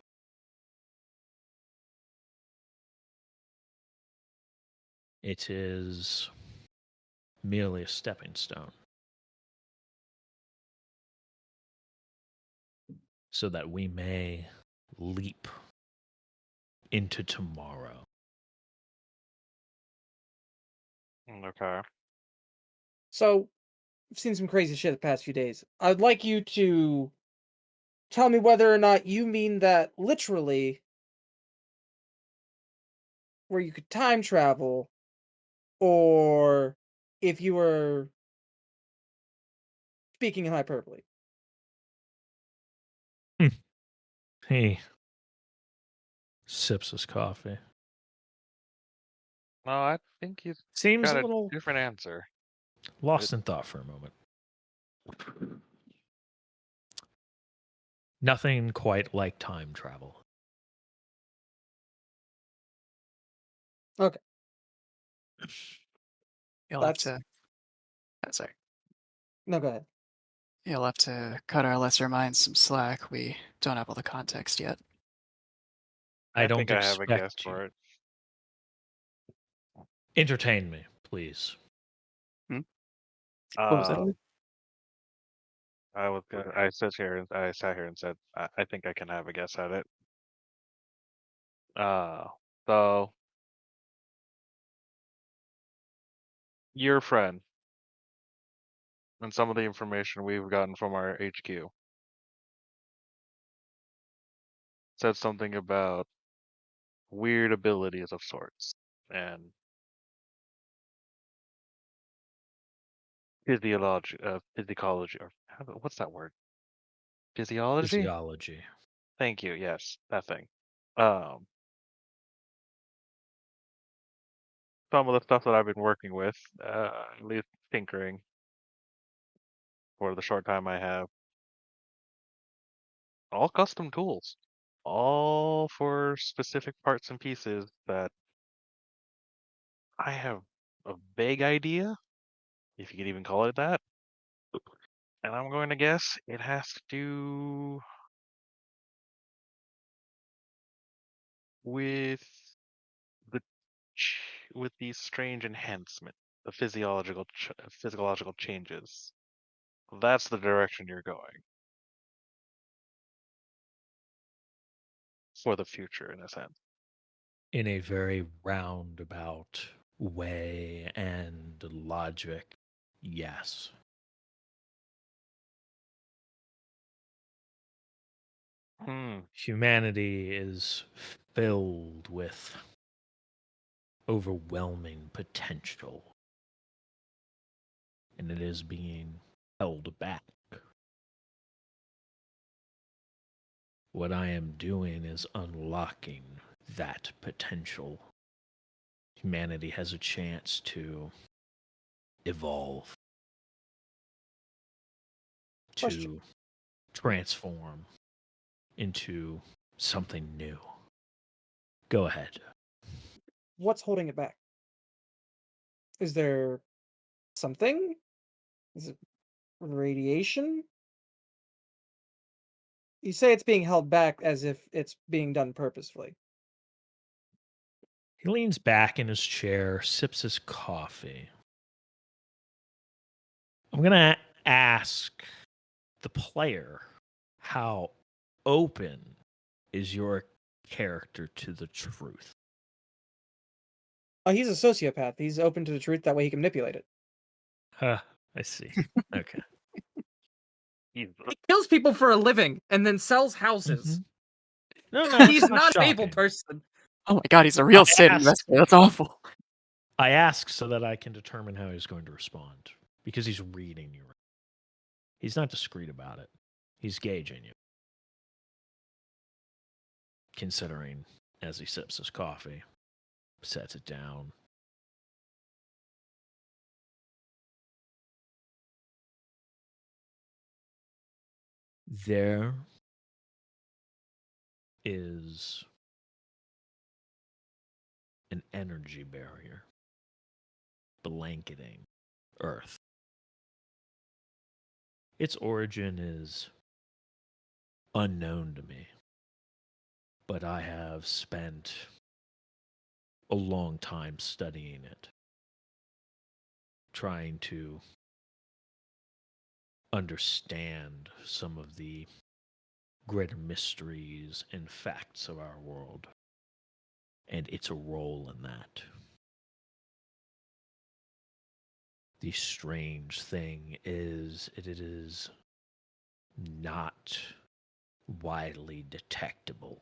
It is merely a stepping stone so that we may leap into tomorrow. Okay. So, I've seen some crazy shit the past few days. I'd like you to tell me whether or not you mean that literally, where you could time travel, or if you were speaking in hyperbole. He sips his coffee. No, I think he's Seems got a a little different answer. lost in thought for a moment. Nothing quite like time travel. Okay. You'll have That's- to. Sorry. No, go ahead. You'll have to cut our lesser minds some slack. We don't have all the context yet. I don't think I have a guess expect you. for it. Entertain me, please. What was that? Ollie? I sat here and said I think I can have a guess at it. So your friend and some of the information we've gotten from our HQ said something about weird abilities of sorts and physiology, or what's that word? Physiology? Physiology. Thank you. Yes, that thing. Some of the stuff that I've been working with, at least tinkering for the short time I have, all custom tools, all for specific parts and pieces that I have a vague idea, if you could even call it that. And I'm going to guess it has to do with the with these strange enhancements, the physiological changes. That's the direction you're going for the future, in a sense. In a very roundabout way and logic, yes. Humanity is filled with overwhelming potential, and it is being held back. What I am doing is unlocking that potential. Humanity has a chance to evolve, Question. to transform into something new. Go ahead. What's holding it back? Is there something? Is it radiation? You say it's being held back as if it's being done purposefully. He leans back in his chair, sips his coffee. I'm going to ask the player, how open is your character to the truth? Oh, he's a sociopath. He's open to the truth. That way he can manipulate it. Huh, I see. Okay. He kills people for a living and then sells houses. No, He's it's not an able shocking. person. Oh my god, he's a real I state asked- investor. That's awful. I ask so that I can determine how he's going to respond, because he's reading you. He's not discreet about it. He's gauging you. Considering, as he sips his coffee, sets it down. There is an energy barrier blanketing Earth. Its origin is unknown to me, but I have spent a long time studying it, trying to understand some of the greater mysteries and facts of our world, and its role in that. The strange thing is, it is not widely detectable.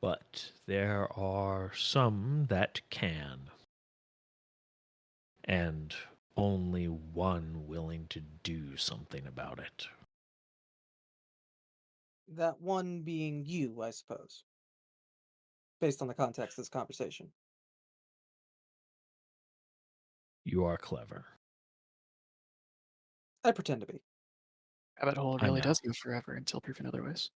But there are some that can, and only one willing to do something about it. That one being you, I suppose, based on the context of this conversation. You are clever. I pretend to be. Rabbit hole I really know. does go forever until proven otherwise.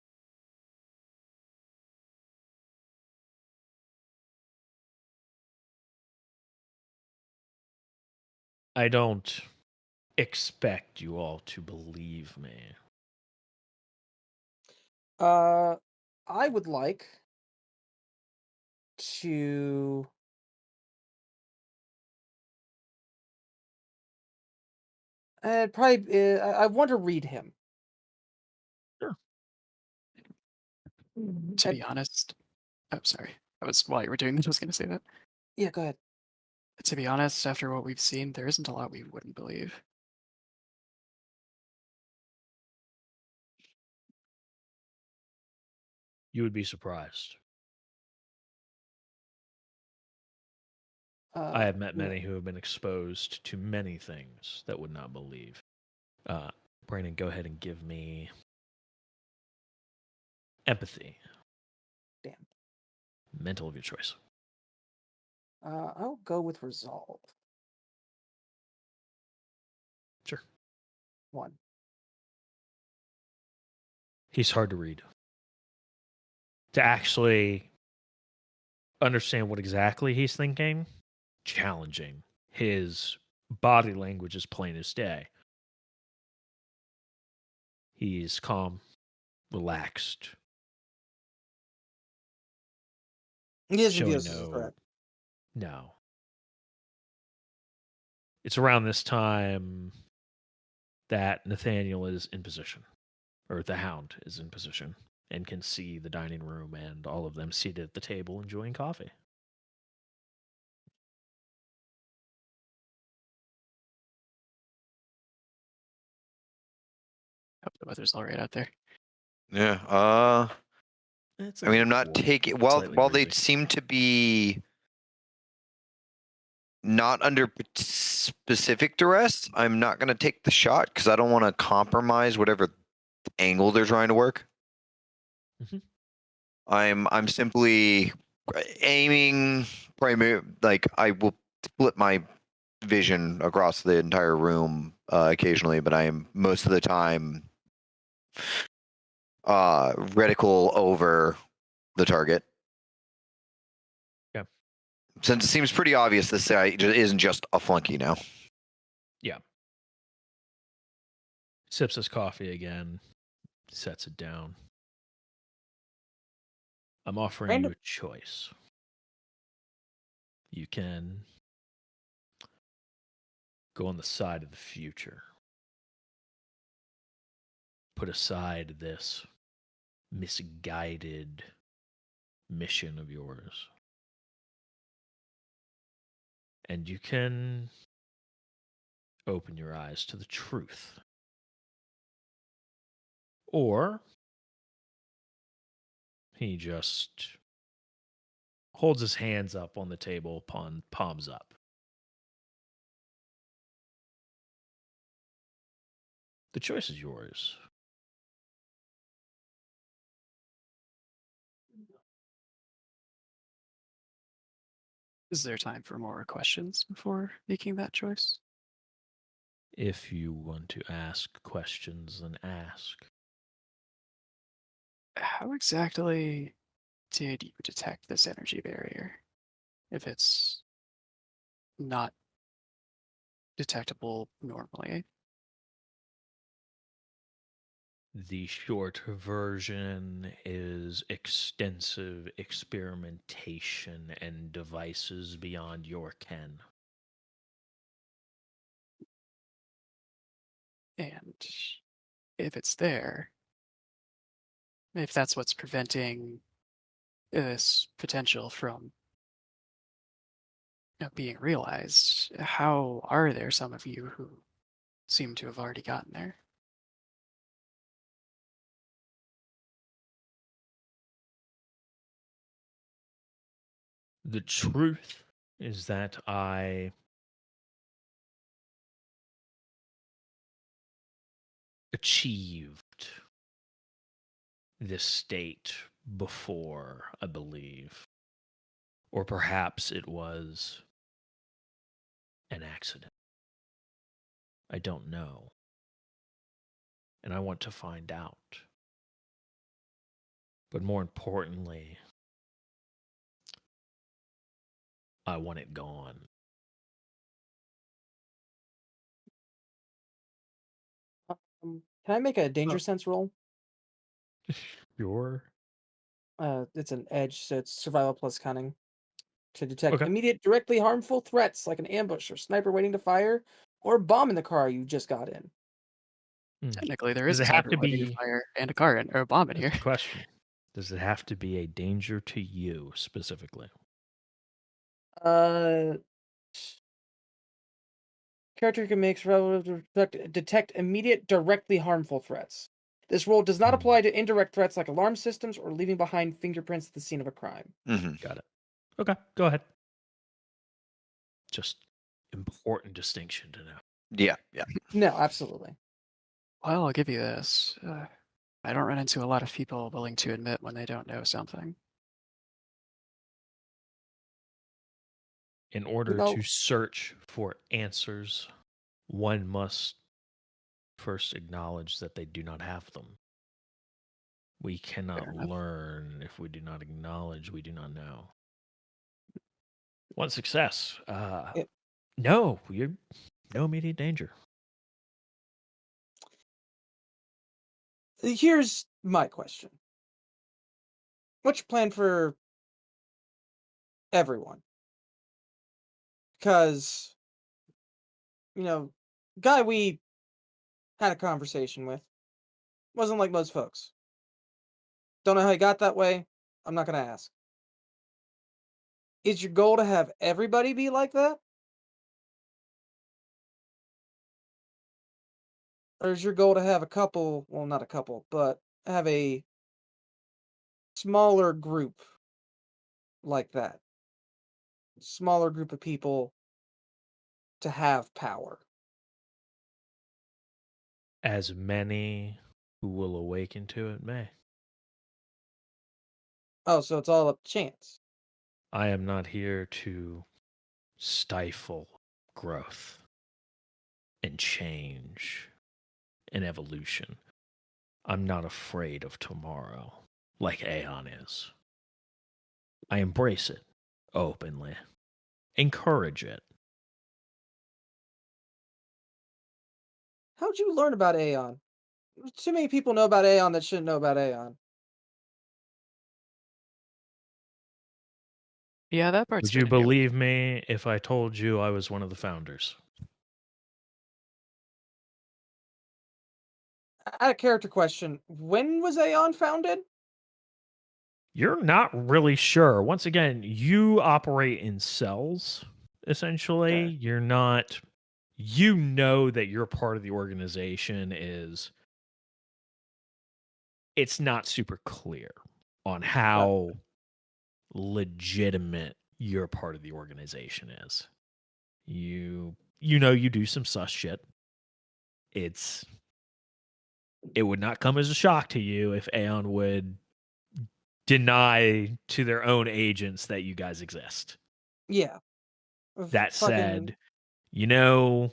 I don't expect you all to believe me. I would like to probably I want to read him. To be honest, oh, sorry. While you were doing this, I was going to say that. Yeah, go ahead. To be honest, after what we've seen, there isn't a lot we wouldn't believe. You would be surprised. I have met many who have been exposed to many things that would not believe. Brandon, go ahead and give me empathy. Damn. Mental of your choice. I'll go with resolve. Sure. 1. He's hard to read. To actually understand what exactly he's thinking, challenging. His body language is plain as day. He's calm, relaxed, He doesn't view showing us as a threat. no. It's around this time that Nathaniel is in position, or the Hound is in position, and can see the dining room and all of them seated at the table enjoying coffee. Hope the weather's all right out there. Yeah. It's I mean, I'm not taking while they seem to be not under specific duress. I'm not going to take the shot because I don't want to compromise whatever angle they're trying to work. Mhm. I'm simply aiming primary. Like I will split my vision across the entire room occasionally, but I am most of the time reticle over the target. Yeah. Since it seems pretty obvious this guy isn't just a flunky now. Yeah. Sips his coffee again, sets it down. I'm offering you a choice. You can go on the side of the future. Put aside this misguided mission of yours. And you can open your eyes to the truth. Or he just holds his hands up on the table, palms up. The choice is yours. Is there time for more questions before making that choice? If you want to ask questions, then ask. How exactly did you detect this energy barrier? If it's not detectable normally. The short version is extensive experimentation and devices beyond your ken. And if it's there, if that's what's preventing this potential from being realized, how are there some of you who seem to have already gotten there? The truth is that I achieved this state before, I believe. Or perhaps it was an accident. I don't know. And I want to find out. But more importantly, I want it gone. Can I make a danger sense roll? Sure. It's an edge, so it's survival plus cunning to detect Okay. immediate, directly harmful threats like an ambush or sniper waiting to fire, or a bomb in the car you just got in. Technically, there Does is a it have sniper to waiting to be? fire and a car or a bomb in That's here. the question. Does it have to be a danger to you specifically? Character can make detect immediate, directly harmful threats. This rule does not apply to indirect threats like alarm systems or leaving behind fingerprints at the scene of a crime. Got it. Okay, go ahead. Just important distinction to know. Yeah. No, absolutely. Well, I'll give you this. I don't run into a lot of people willing to admit when they don't know something. In order to search for answers, one must first acknowledge that they do not have them. We cannot learn if we do not acknowledge we do not know. One success. No, you're no immediate danger. Here's my question. What's your plan for everyone? Because, guy we had a conversation with wasn't like most folks. Don't know how he got that way. I'm not going to ask. Is your goal to have everybody be like that? Or is your goal to have a couple, well, not a couple, but have a smaller group like that? Smaller group of people to have power. As many who will awaken to it may. Oh, so it's all up to chance. I am not here to stifle growth and change and evolution. I'm not afraid of tomorrow like Aeon is. I embrace it openly, encourage it. How'd you learn about Aeon? Too many people know about Aeon that shouldn't know about Aeon. Yeah, that part's Would you been a new. believe me if I told you I was one of the founders? I had a character question. When was Aeon founded? You're not really sure. Once again, you operate in cells, essentially. Okay. You're not, you know that you're part of the organization is, it's not super clear on how legitimate your part of the organization is. You know you do some sus shit. It would not come as a shock to you if Aeon would deny to their own agents that you guys exist. Yeah. That said, you know,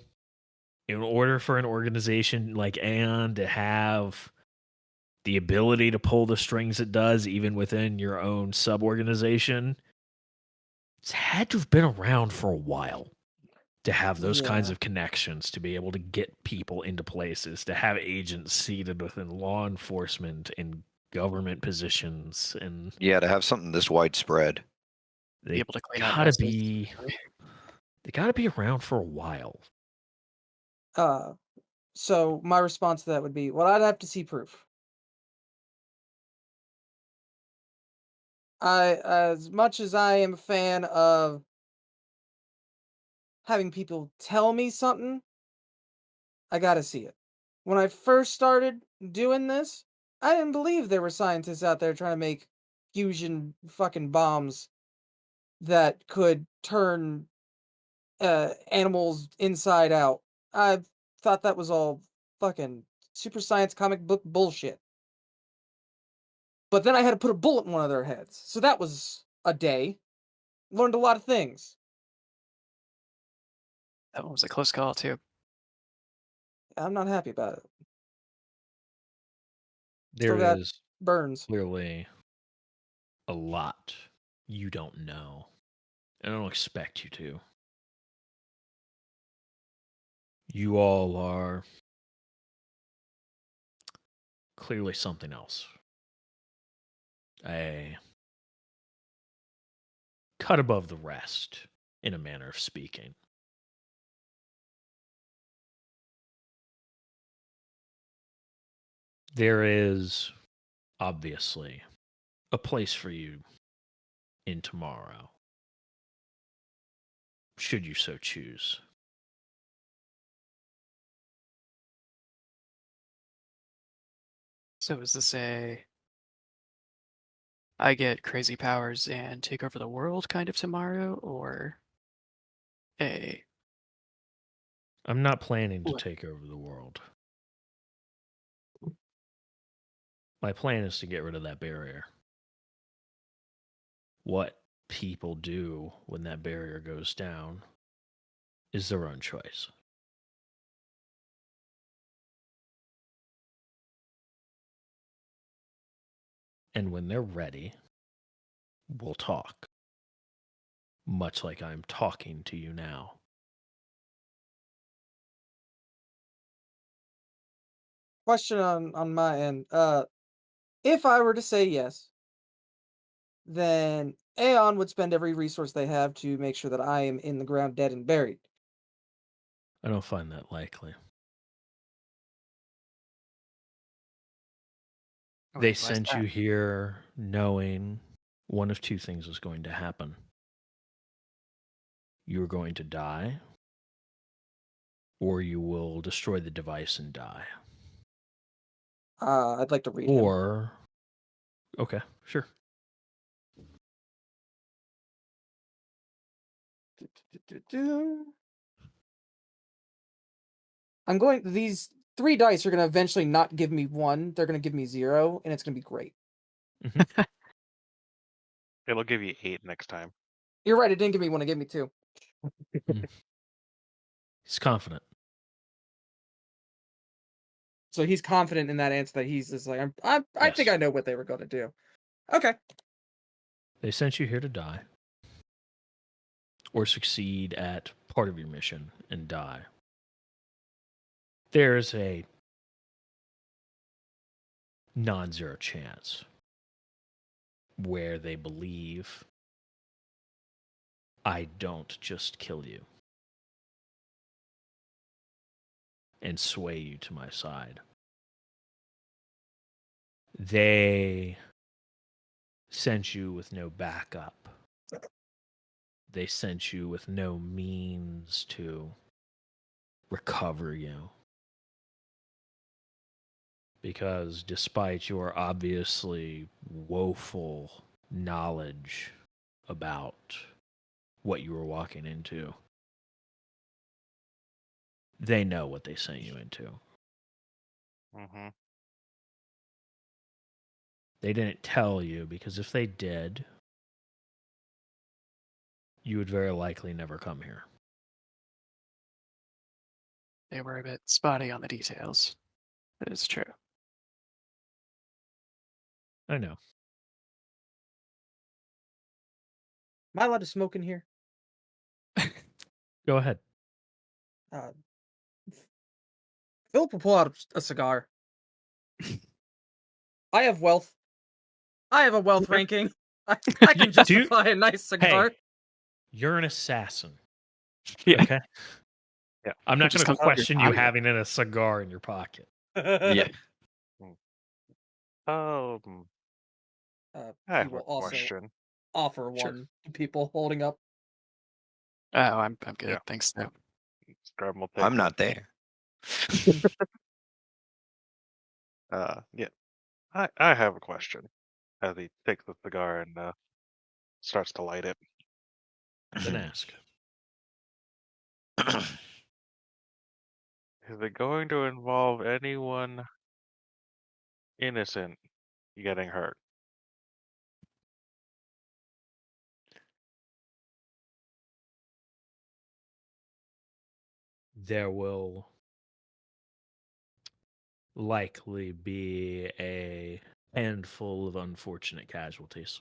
in order for an organization like Aeon to have the ability to pull the strings it does, even within your own sub-organization, it's had to have been around for a while to have those kinds Yeah. of connections, to be able to get people into places, to have agents seated within law enforcement and government positions, and Yeah, to have something this widespread. Be they able to clean up gotta messes. be they gotta be around for a while. So my response to that would be, well, I'd have to see proof. As much as I am a fan of having people tell me something, I gotta see it. When I first started doing this, I didn't believe there were scientists out there trying to make fusion fucking bombs that could turn animals inside out. I thought that was all fucking super science comic book bullshit. But then I had to put a bullet in one of their heads. So that was a day. Learned a lot of things. That one was a close call too. I'm not happy about it. There Still got is burns. clearly a lot you don't know. And I don't expect you to. You all are clearly something else. A cut above the rest, in a manner of speaking. There is obviously a place for you in tomorrow, should you so choose. So is this I get crazy powers and take over the world kind of tomorrow, or a I'm not planning to What? take over the world. My plan is to get rid of that barrier. What people do when that barrier goes down is their own choice. And when they're ready, we'll talk. Much like I'm talking to you now. Question on my end. If I were to say yes, then Aeon would spend every resource they have to make sure that I am in the ground dead and buried. I don't find that likely. They why is sent that? you here knowing one of two things was going to happen. You were going to die, or you will destroy the device and die. I'd like to read him. Or, okay, sure. I'm going. These 3 dice are going to eventually not give me 1. They're going to give me 0, and it's going to be great. It'll give you 8 next time. You're right. It didn't give me 1. It gave me 2. He's confident. So he's confident in that answer that he's just like, I think Yes. I know what they were going to do. Okay. They sent you here to die, or succeed at part of your mission and die. There's a non-zero chance where they believe I don't just kill you and sway you to my side. They sent you with no backup. They sent you with no means to recover you. Because despite your obviously woeful knowledge about what you were walking into, they know what they sent you into. Mm-hmm. They didn't tell you, because if they did, you would very likely never come here. They were a bit spotty on the details. That is true. I know. Am I allowed to smoke in here? Go ahead. Philip will pull out a cigar. I have wealth. I have a wealth Okay. ranking. I can justify a nice cigar. Hey, you're an assassin. Yeah. Okay. Yeah. I'm not Just going to comes out your question you body. having a cigar in your pocket. Yeah. Um, I He have will a also question. offer Sure. one to people holding up. Oh, I'm good. Yeah. Thanks. No. Scrum will take I'm one. not there. Yeah. I have a question. As he takes the cigar and starts to light it. Then ask. Is it going to involve anyone innocent getting hurt? There will likely be a handful of unfortunate casualties.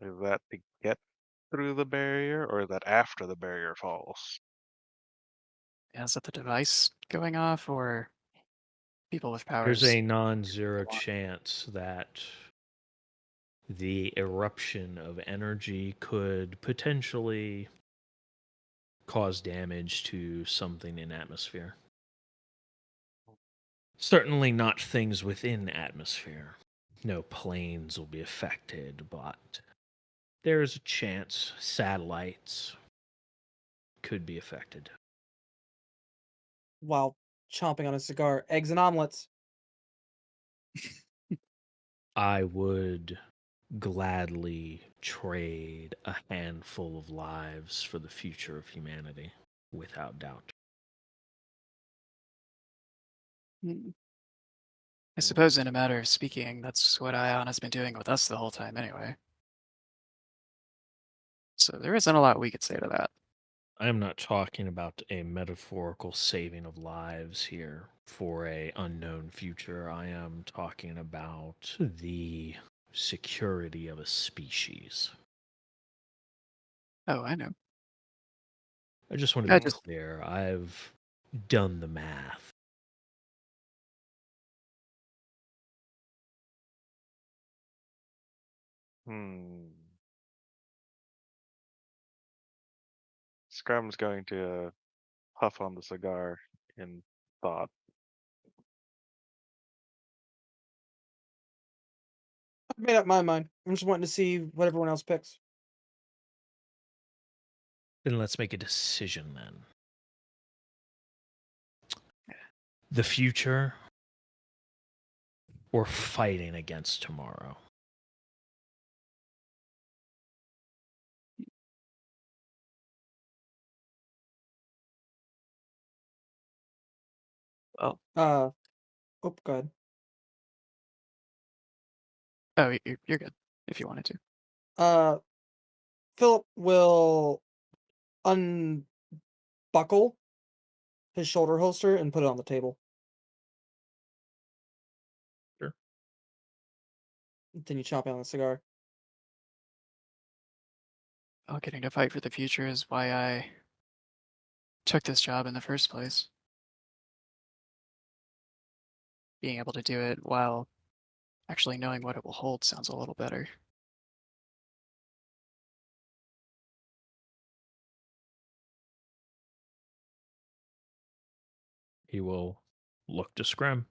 Is that to get through the barrier, or is that after the barrier falls? Is that the device going off, or people with powers? There's a non-zero chance that the eruption of energy could potentially cause damage to something in atmosphere. Certainly not things within atmosphere. No planes will be affected, but there's a chance satellites could be affected. While chomping on a cigar, eggs and omelets. I would gladly trade a handful of lives for the future of humanity, without doubt. I suppose, in a matter of speaking, that's what Ion has been doing with us the whole time, anyway. So there isn't a lot we could say to that. I am not talking about a metaphorical saving of lives here for a unknown future. I am talking about the security of a species. Oh, I know. I just want to I be just clear. I've done the math. Scrum's going to puff on the cigar in thought. I've made up my mind. I'm just wanting to see what everyone else picks. Then let's make a decision then. The future or fighting against tomorrow? well. Oh, go ahead. Oh, you're good. If you wanted to. Philip will unbuckle his shoulder holster and put it on the table. Sure. Continue chopping on the cigar. Well, getting to fight for the future is why I took this job in the first place. Being able to do it while actually knowing what it will hold sounds a little better. He will look to Scrim.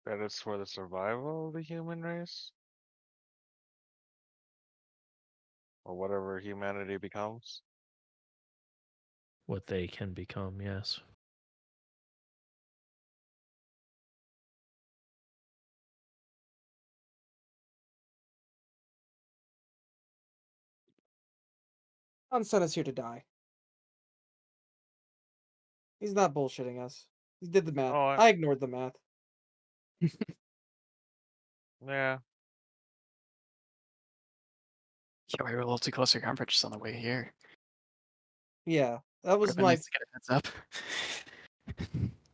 That is for the survival of the human race? Or whatever humanity becomes? What they can become, yes. John sent us here to die. He's not bullshitting us. He did the math. Oh, I ignored the math. Yeah. Yeah, we were a little too close to comfort just on the way here. Yeah, that Would was have been my. nice to get a heads up.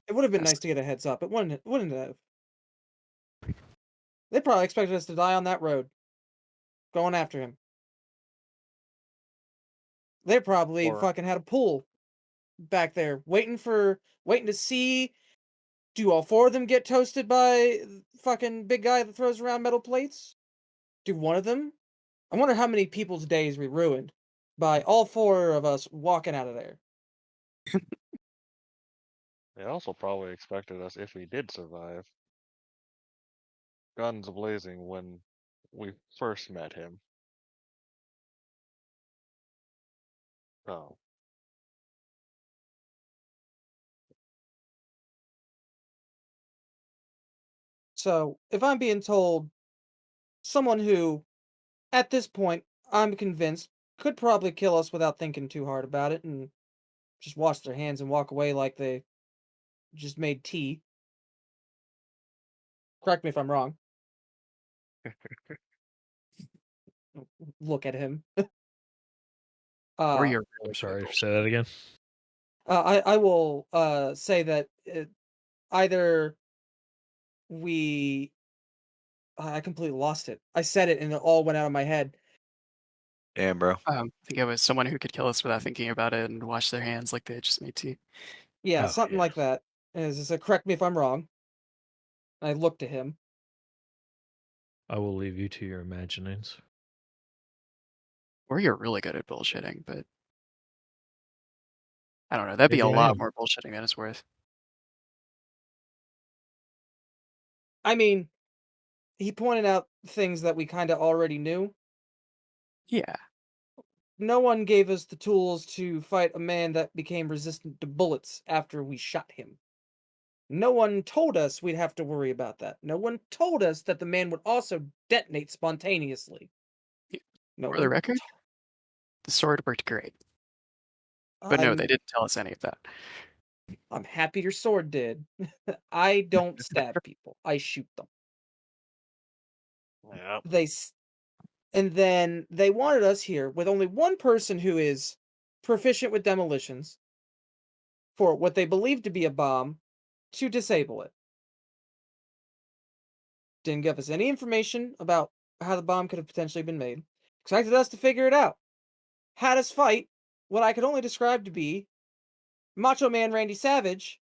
It would have been Yes. nice to get a heads up. It wouldn't it have? They probably expected us to die on that road, going after him. They probably Or fucking had a pool back there, waiting to see. Do all four of them get toasted by fucking big guy that throws around metal plates? Do one of them? I wonder how many people's days we ruined by all four of us walking out of there. they also probably expected us, if we did survive, guns blazing when we first met him. Oh. So, if I'm being told someone who, at this point, I'm convinced could probably kill us without thinking too hard about it and just wash their hands and walk away like they just made tea. Correct me if I'm wrong. Look at him. Or uh, you're I'm really sorry. bullshit. Say that again. I will say that either we I completely lost it. I said it and it all went out of my head. Damn, bro. I think it was someone who could kill us without thinking about it and wash their hands like they had just made tea. Yeah, Oh, something yeah. like that. As I said, correct me if I'm wrong. I looked at him. I will leave you to your imaginings. Or you're really good at bullshitting, but I don't know. That'd be Maybe a I lot am. more bullshitting than it's worth. I mean, he pointed out things that we kind of already knew. Yeah. No one gave us the tools to fight a man that became resistant to bullets after we shot him. No one told us we'd have to worry about that. No one told us that the man would also detonate spontaneously. No For the one. record, the sword worked great. But no, they didn't tell us any of that. I'm happy your sword did. I don't stab people. I shoot them. Yep. And then they wanted us here with only one person who is proficient with demolitions for what they believe to be a bomb to disable it. Didn't give us any information about how the bomb could have potentially been made. Expected us to figure it out. Had us fight what I could only describe to be Macho Man Randy Savage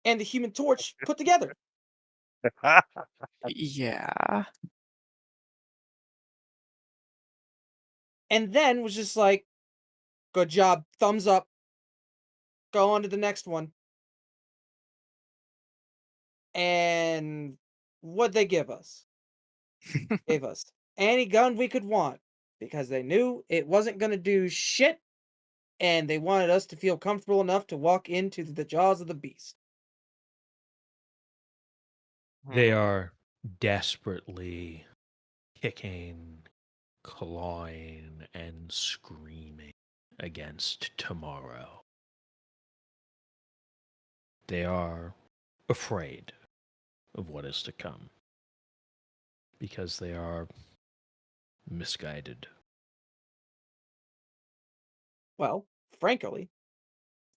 and the Human Torch put together. Yeah. And then was just like, good job, thumbs up. Go on to the next one. And what'd they give us? Gave us any gun we could want because they knew it wasn't going to do shit and they wanted us to feel comfortable enough to walk into the jaws of the beast. They are desperately kicking, clawing, and screaming against tomorrow. They are afraid of what is to come because they are misguided. Well, frankly,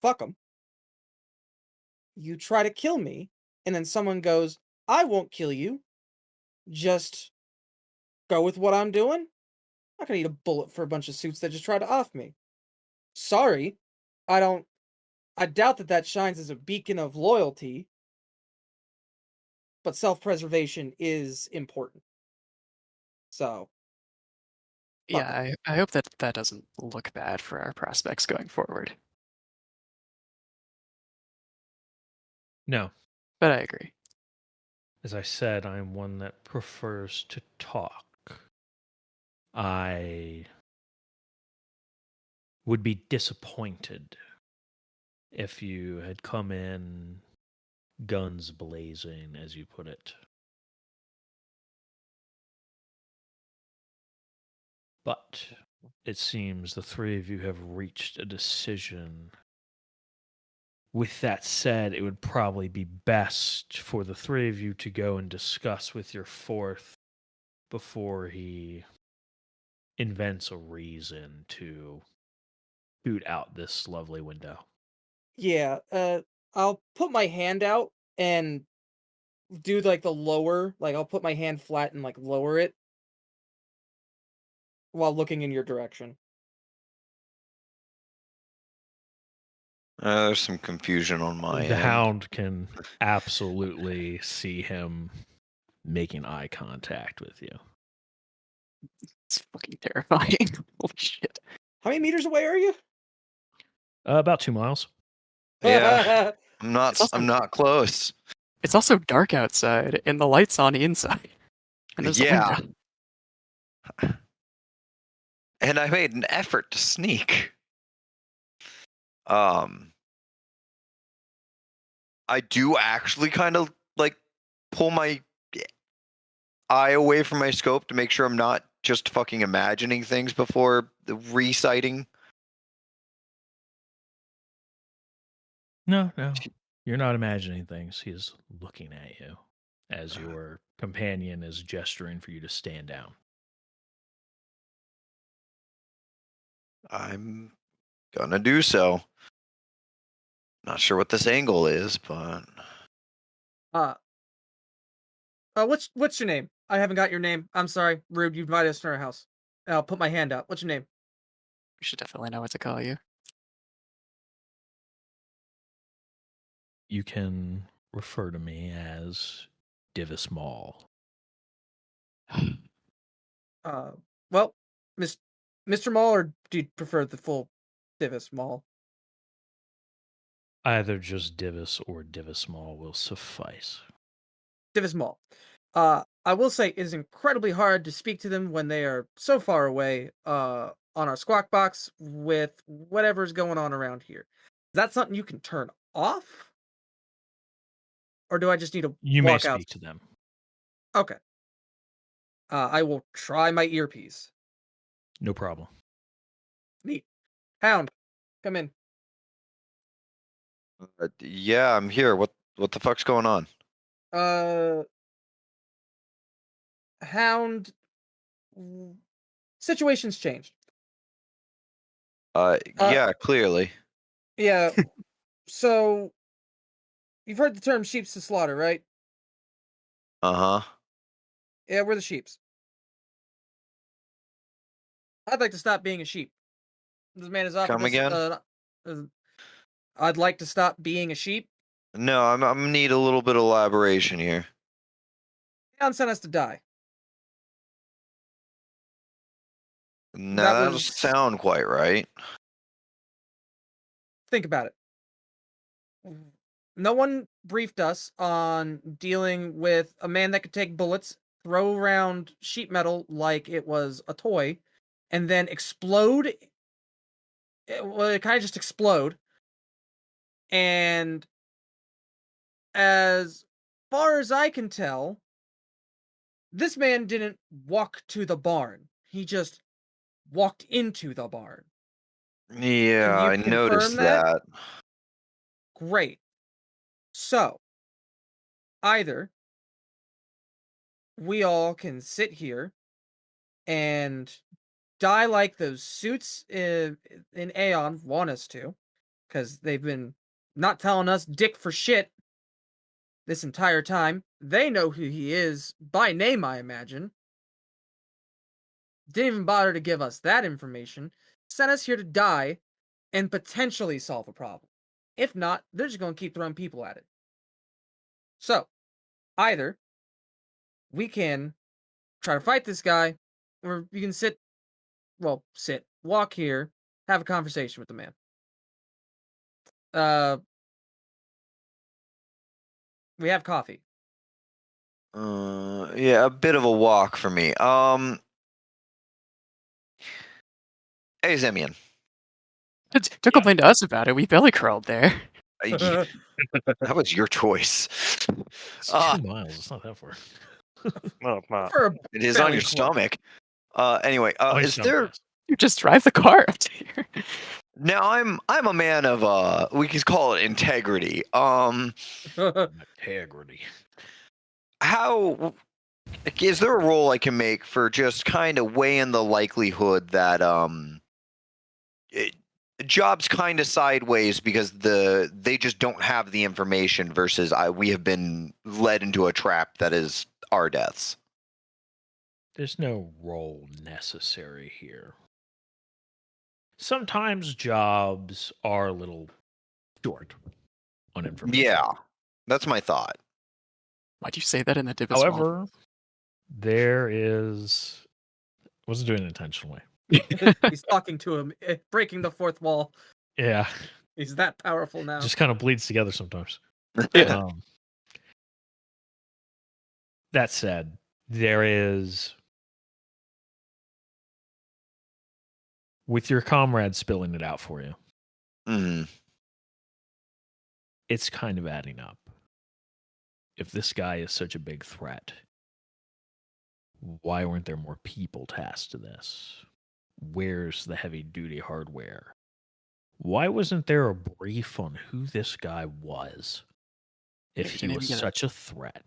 fuck them. You try to kill me, and then someone goes, I won't kill you. Just go with what I'm doing. I'm not gonna eat a bullet for a bunch of suits that just try to off me. Sorry. I doubt that shines as a beacon of loyalty, but self-preservation is important. So, fuck 'em. Yeah, I hope that that doesn't look bad for our prospects going forward. No, But I agree. as I said, I'm one that prefers to talk. I would be disappointed if you had come in guns blazing, as you put it. But it seems the three of you have reached a decision. With that said, it would probably be best for the three of you to go and discuss with your fourth before he invents a reason to shoot out this lovely window. Yeah, I'll put my hand out and do like the lower, like I'll put my hand flat and like lower it while looking in your direction. There's some confusion on my The end. hound can absolutely see him making eye contact with you. It's fucking terrifying. Holy shit. How many meters away are you? About 2 miles. Yeah, I'm It's also- not close. It's also dark outside, and the light's on inside. And there's a Yeah. window. And I made an effort to sneak. I do actually kind of like pull my eye away from my scope to make sure I'm not just fucking imagining things before the reciting. No. You're not imagining things. He's looking at you as your companion is gesturing for you to stand down. I'm gonna do so. Not sure what this angle is, but What's your name? I haven't got your name. I'm sorry, rude. You invited us to our house. I'll put my hand up. What's your name? We should definitely know what to call you. You can refer to me as Divis Mall. Well, Mr. Mall, or do you prefer the full Divis Mall? Either just Divis or Divis Mall will suffice. Divis Mall. I will say it is incredibly hard to speak to them when they are so far away on our squawk box with whatever's going on around here. Is that something you can turn off? Or do I just need to You may walk out? speak to them. Okay. I will try my earpiece. No problem. Neat. Hound, come in. yeah, I'm here. What the fuck's going on? Hound, situation's changed. Yeah, clearly. Yeah. So you've heard the term sheep's to slaughter, right? Uh-huh. Yeah, we're the sheeps. I'd like to stop being a sheep. This man is offered Come us, again? I'd like to stop being a sheep. No, I'm gonna need a little bit of elaboration here. Hound sent us to die. No, That that doesn't was- sound quite right. Think about it. No one briefed us on dealing with a man that could take bullets, throw around sheet metal like it was a toy, and then explode. It kind of just explode. And as far as I can tell, this man didn't walk to the barn. He just walked into the barn. Yeah, I confirm noticed that? that. Great. So, either we all can sit here and die like those suits in Aeon want us to, because they've been not telling us dick for shit this entire time. They know who he is by name, I imagine. Didn't even bother to give us that information. Sent us here to die and potentially solve a problem. If not, they're just going to keep throwing people at it. So, either we can try to fight this guy, or you can walk here, have a conversation with the man. We have coffee. Yeah, a bit of a walk for me. Hey, Zemian. Don't complain to us about it. We belly crawled there. That was your choice. It's 2 miles. It's not that far. No, it's not. For a It is on belly your crawl. stomach. Anyway, My is stomach there? is. You just drive the car up to here. Now I'm a man of we could call it integrity. Integrity. How Is there a roll I can make for just kind of weighing the likelihood that job's kind of sideways because they just don't have the information versus we have been led into a trap that is our deaths? There's no role necessary here. Sometimes jobs are a little short on information. Yeah, that's my thought. Why'd you say that in the Divis Mall? However, there is... wasn't doing it intentionally. He's talking to him, breaking the fourth wall. Yeah. He's that powerful now. Just kind of bleeds together sometimes. Yeah. That said, there is... with your comrade spilling it out for you, it's kind of adding up. If this guy is such a big threat, why weren't there more people tasked to this? Where's the heavy-duty hardware? Why wasn't there a brief on who this guy was? If Maybe he didn't was even get such a threat.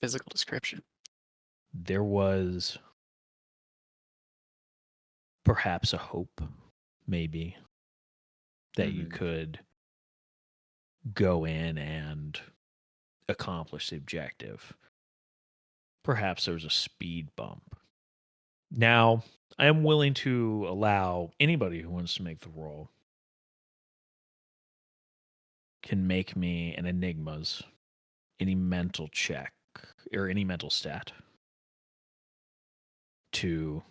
Physical description. There was perhaps a hope, maybe, that you could go in and accomplish the objective. Perhaps there was a speed bump. Now, I am willing to allow anybody who wants to make the roll can make me an Enigmas, any mental check, or any mental stat to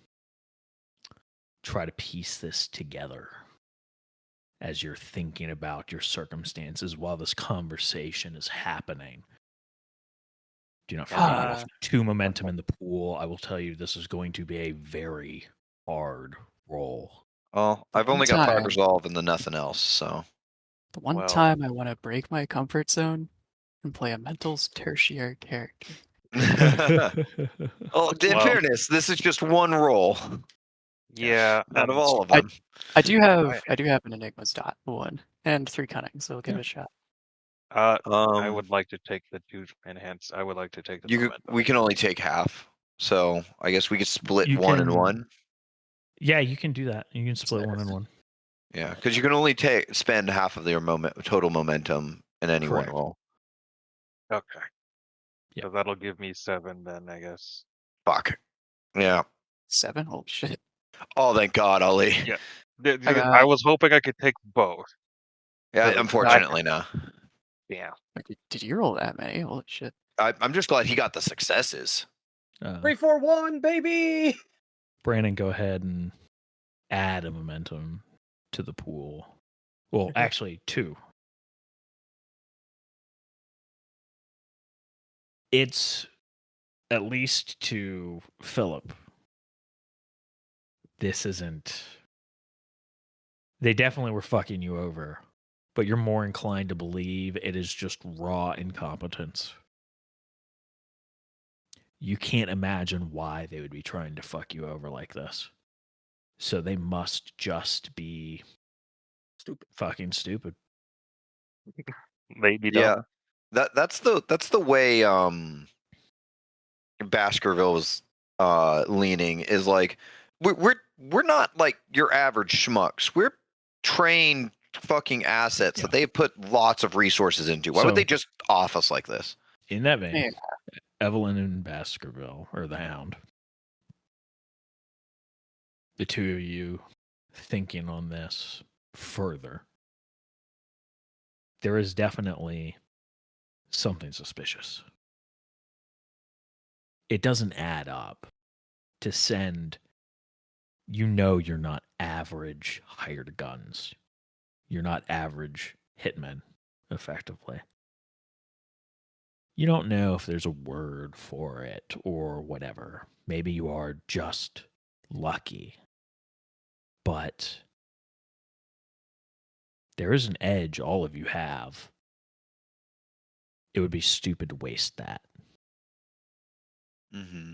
try to piece this together as you're thinking about your circumstances while this conversation is happening. Do not forget, you have 2 momentum in the pool. I will tell you, this is going to be a very hard roll. Well, I've only got 5 resolve and then nothing else, so. The one time I want to break my comfort zone and play a mental's tertiary character. Oh, in fairness, this is just one roll. Yeah, out of all of them. I do have an Enigma's dot 1 and 3 cunning, so we'll give it a shot. I would like to take the 2 enhance. I would like to take the momentum. We can only take half, so I guess we could split You 1 can- and 1. Yeah, you can do that. You can split 1 and 1. Yeah, because you can only spend half of your total momentum in any Correct. one roll. Okay. Yeah. So that'll give me 7 then, I guess. Fuck. Yeah. 7? Holy shit. Oh, thank God, Ollie. Yeah. I was hoping I could take both. Yeah, unfortunately, no. Yeah. Did you roll that many? Holy shit. I'm just glad he got the successes. 3, 4, 1, baby. Brandon, go ahead and add a momentum to the pool. Well, actually, 2. It's at least to Philip. This isn't... They definitely were fucking you over, but you're more inclined to believe it is just raw incompetence. You can't imagine why they would be trying to fuck you over like this. So they must just be stupid. Fucking stupid. Maybe dumb. Yeah. That's the way Baskerville was leaning, is like we're not like your average schmucks. We're trained fucking assets that they've put lots of resources into. Why would they just off us like this? In that vein, Evelyn and Baskerville, or the Hound, the two of you thinking on this further, there is definitely something suspicious. It doesn't add up to send, you're not average hired guns. You're not average hitmen, effectively. You don't know if there's a word for it or whatever. Maybe you are just lucky. But there is an edge all of you have. It would be stupid to waste that. Mm-hmm.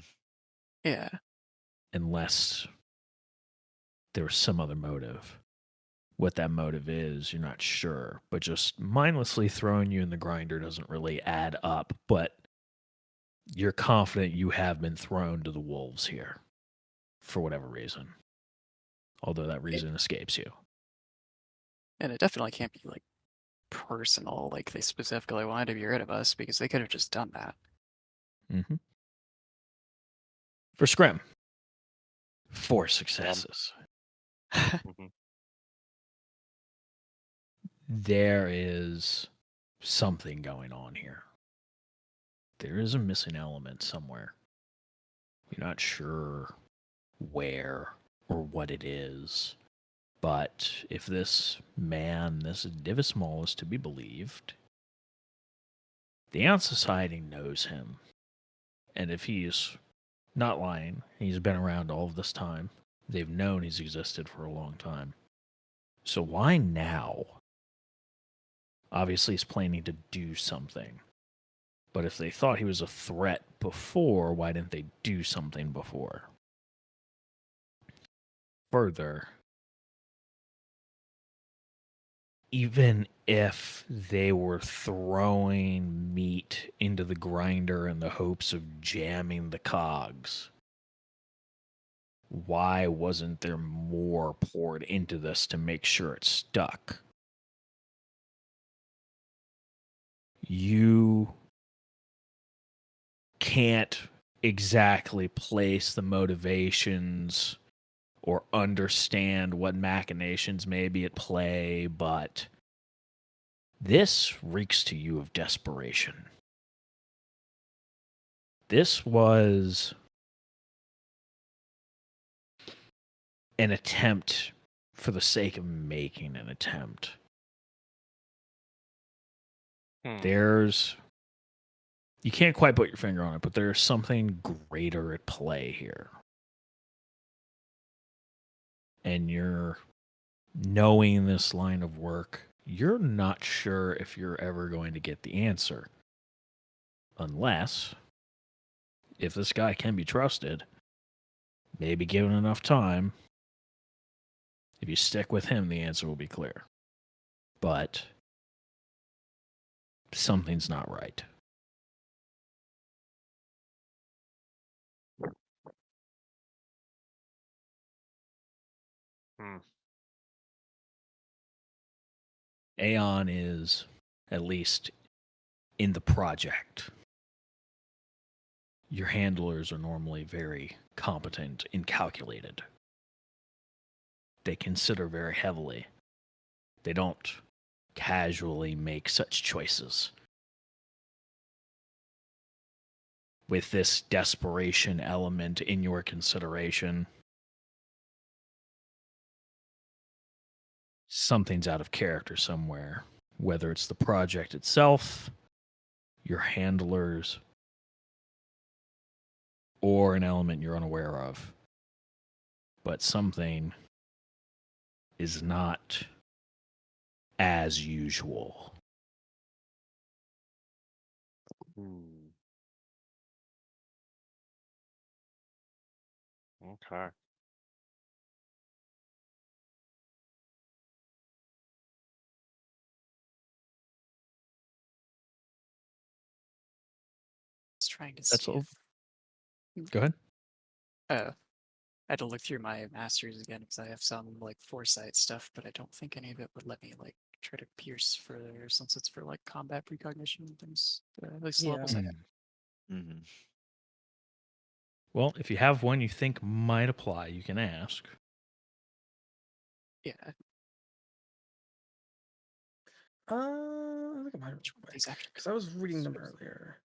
Yeah. Unless there was some other motive. What that motive is, you're not sure. But just mindlessly throwing you in the grinder doesn't really add up. But you're confident you have been thrown to the wolves here for whatever reason. Although that reason escapes you. And it definitely can't be like personal, like they specifically wanted to be rid of us, because they could have just done that. Mm-hmm. For Scrim, 4 successes. Mhm. There is something going on here. There is a missing element somewhere. You're not sure where or what it is. But if this man, this Divismal, is to be believed, the Ant Society knows him. And if he's not lying, he's been around all of this time. They've known he's existed for a long time. So why now? Obviously, he's planning to do something. But if they thought he was a threat before, why didn't they do something before? Further, even if they were throwing meat into the grinder in the hopes of jamming the cogs, why wasn't there more poured into this to make sure it stuck? You can't exactly place the motivations or understand what machinations may be at play, but this reeks to you of desperation. This was an attempt for the sake of making an attempt. You can't quite put your finger on it, but there's something greater at play here. And you're knowing this line of work, you're not sure if you're ever going to get the answer. Unless, if this guy can be trusted, maybe given enough time, if you stick with him, the answer will be clear. But something's not right. Aeon is, at least in the project, your handlers are normally very competent and calculated. They consider very heavily. They don't casually make such choices. With this desperation element in your consideration, something's out of character somewhere. Whether it's the project itself, your handlers, or an element you're unaware of. But something is not as usual. Okay. Just trying to That's see all. if... Go ahead. I had to look through my masters again because I have some like foresight stuff, but I don't think any of it would let me like try to pierce further since it's for like combat precognition and things. At least Yeah. levels I have. Mm-hmm. Well, if you have one you think might apply, you can ask. Yeah. I think I might Which one of these actually? because I was reading them earlier.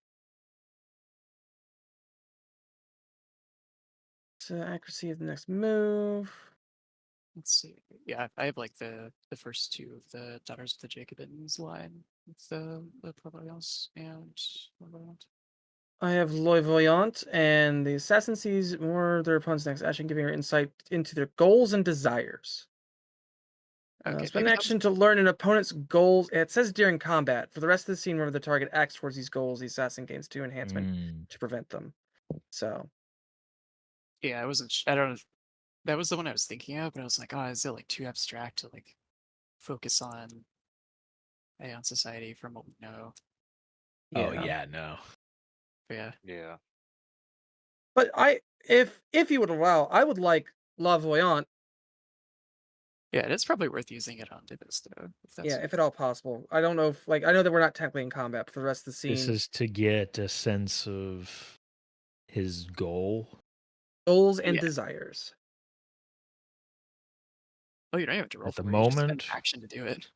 So accuracy of the next move. Let's see. Yeah, I have like the first two of the Daughters of the Jacobins line with the Provoyance and Voyant. I have Loyvoyant, and the assassin sees more of their opponent's next action, giving her insight into their goals and desires. Okay, Spend maybe an that was- action to learn an opponent's goals. It says during combat. For the rest of the scene, whenever the target acts towards these goals, the assassin gains 2 enhancement to prevent them. So, Yeah, I wasn't. I don't know. That was the one I was thinking of, but I was like, oh, is it like too abstract to like focus on Aeon Society from what we know? Oh, yeah, no. But yeah. Yeah. But if you would allow, I would like La Voyante. Yeah, it's probably worth using it on Divis though. If that's Yeah, if at all possible. I don't know if I know that we're not technically in combat, but for the rest of the scene, This is to get a sense of his goal. goals and Yeah. desires. Oh, you don't even have to roll At the for it, you just spend moment- action to do it.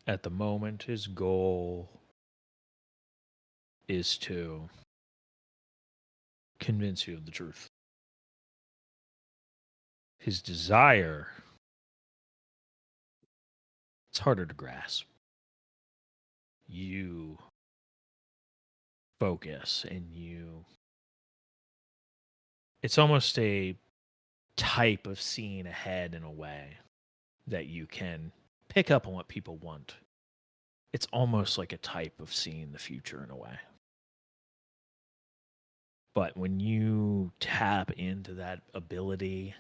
At the moment, his goal is to convince you of the truth. His desire, it's harder to grasp. You focus and it's almost a type of seeing ahead in a way that you can pick up on what people want. It's almost like a type of seeing the future in a way. But when you tap into that ability,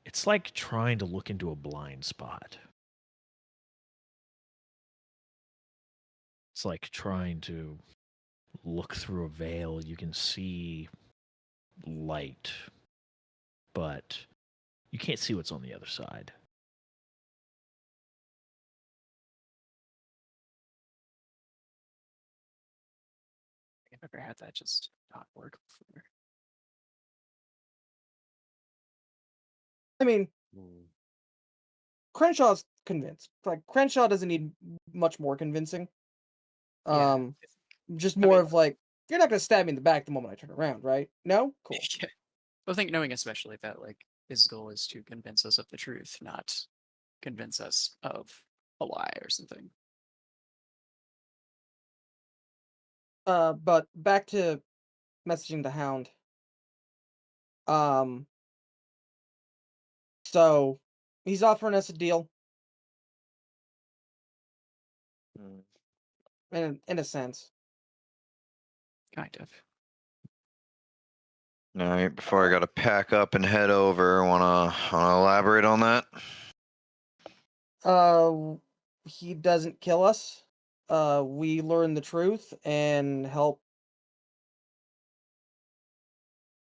it's like trying to look into a blind spot. It's like trying to look through a veil. You can see light, but you can't see what's on the other side. I've never had that just not work before. I mean, Mm. Crenshaw's convinced. Like Crenshaw doesn't need much more convincing. Yeah. Just I more mean- of like, you're not gonna stab me in the back the moment I turn around, right? No? Cool. Yeah. Well, I think knowing especially that like his goal is to convince us of the truth, not convince us of a lie or something. But back to messaging the Hound. So he's offering us a deal in a sense. Kind of. All right, before I got to pack up and head over, wanna elaborate on that? He doesn't kill us. We learn the truth and help.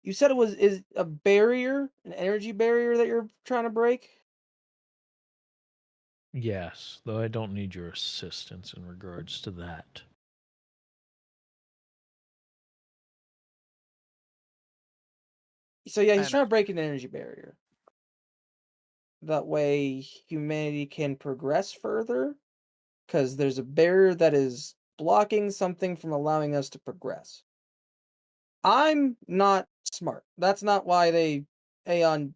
You said is a barrier, an energy barrier that you're trying to break? Yes, though I don't need your assistance in regards to that. So yeah, he's I trying to break an energy barrier. That way humanity can progress further, because there's a barrier that is blocking something from allowing us to progress. I'm not smart. That's not why Aeon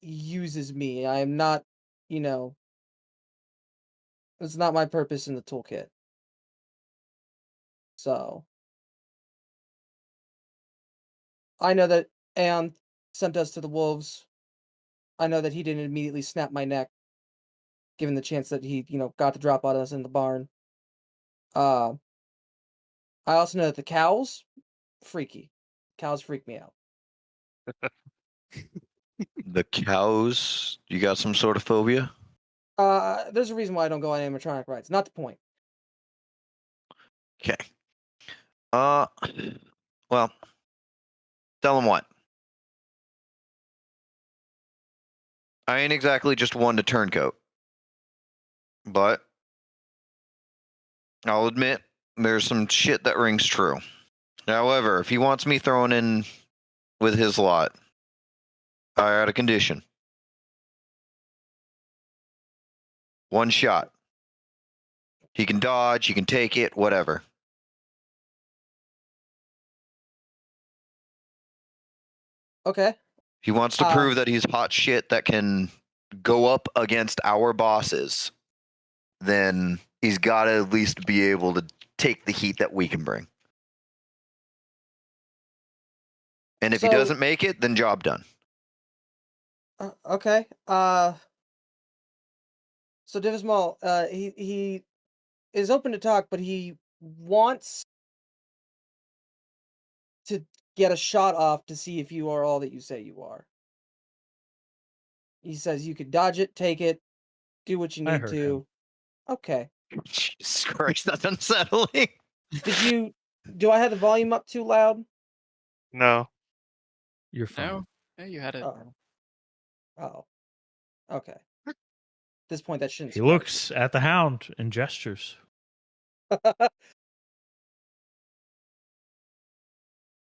uses me. I am not, it's not my purpose in the toolkit. So I know that Aeon sent us to the wolves. I know that he didn't immediately snap my neck, given the chance that he, got the drop on us in the barn. I also know that the cows, freaky. Cows freak me out. The cows, you got some sort of phobia? There's a reason why I don't go on animatronic rides. Not the point. Okay. Well, tell them what. I ain't exactly just one to turncoat, but I'll admit there's some shit that rings true. However, if he wants me thrown in with his lot, I got a condition. One shot. He can dodge, he can take it, whatever. Okay. He wants to prove that he's hot shit that can go up against our bosses. Then he's got to at least be able to take the heat that we can bring. And if he So- doesn't make it, then job done. Okay. So Divismal, he is open to talk, but he wants to get a shot off to see if you are all that you say you are. He says you could dodge it, take it, do what you I need heard to. him. Okay. Jesus Christ, that's unsettling. Did you Do I have the volume up too loud? No. You're fine. No, yeah, you had it. Oh. Okay. At this point, that shouldn't. He surprise looks at the hound and gestures. me.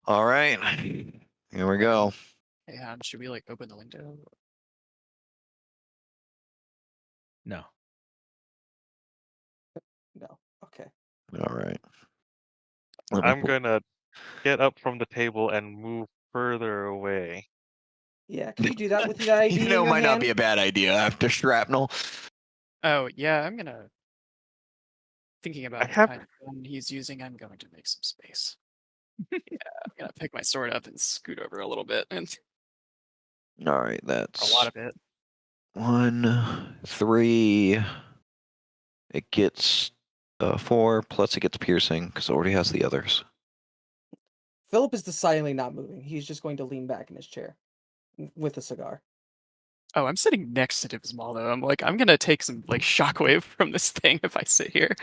All right. Here we go. Hey, Hound, should we like open the window? No. No. Okay. All right. Let me I'm gonna get up from the table and move further away. Yeah. Can you do that with that ID You in know, your might not hand? be a bad idea after shrapnel. Oh yeah, I'm gonna. Thinking about the have- kind of gun he's using, I'm going to make some space. Yeah, I'm gonna pick my sword up and scoot over a little bit, and All right, that's a lot of it. 1, 3. It gets 4 plus it gets piercing because it already has the others. Philip is decidedly not moving. He's just going to lean back in his chair with a cigar. Oh, I'm sitting next to Divismal though. I'm like, I'm gonna take some like shockwave from this thing if I sit here.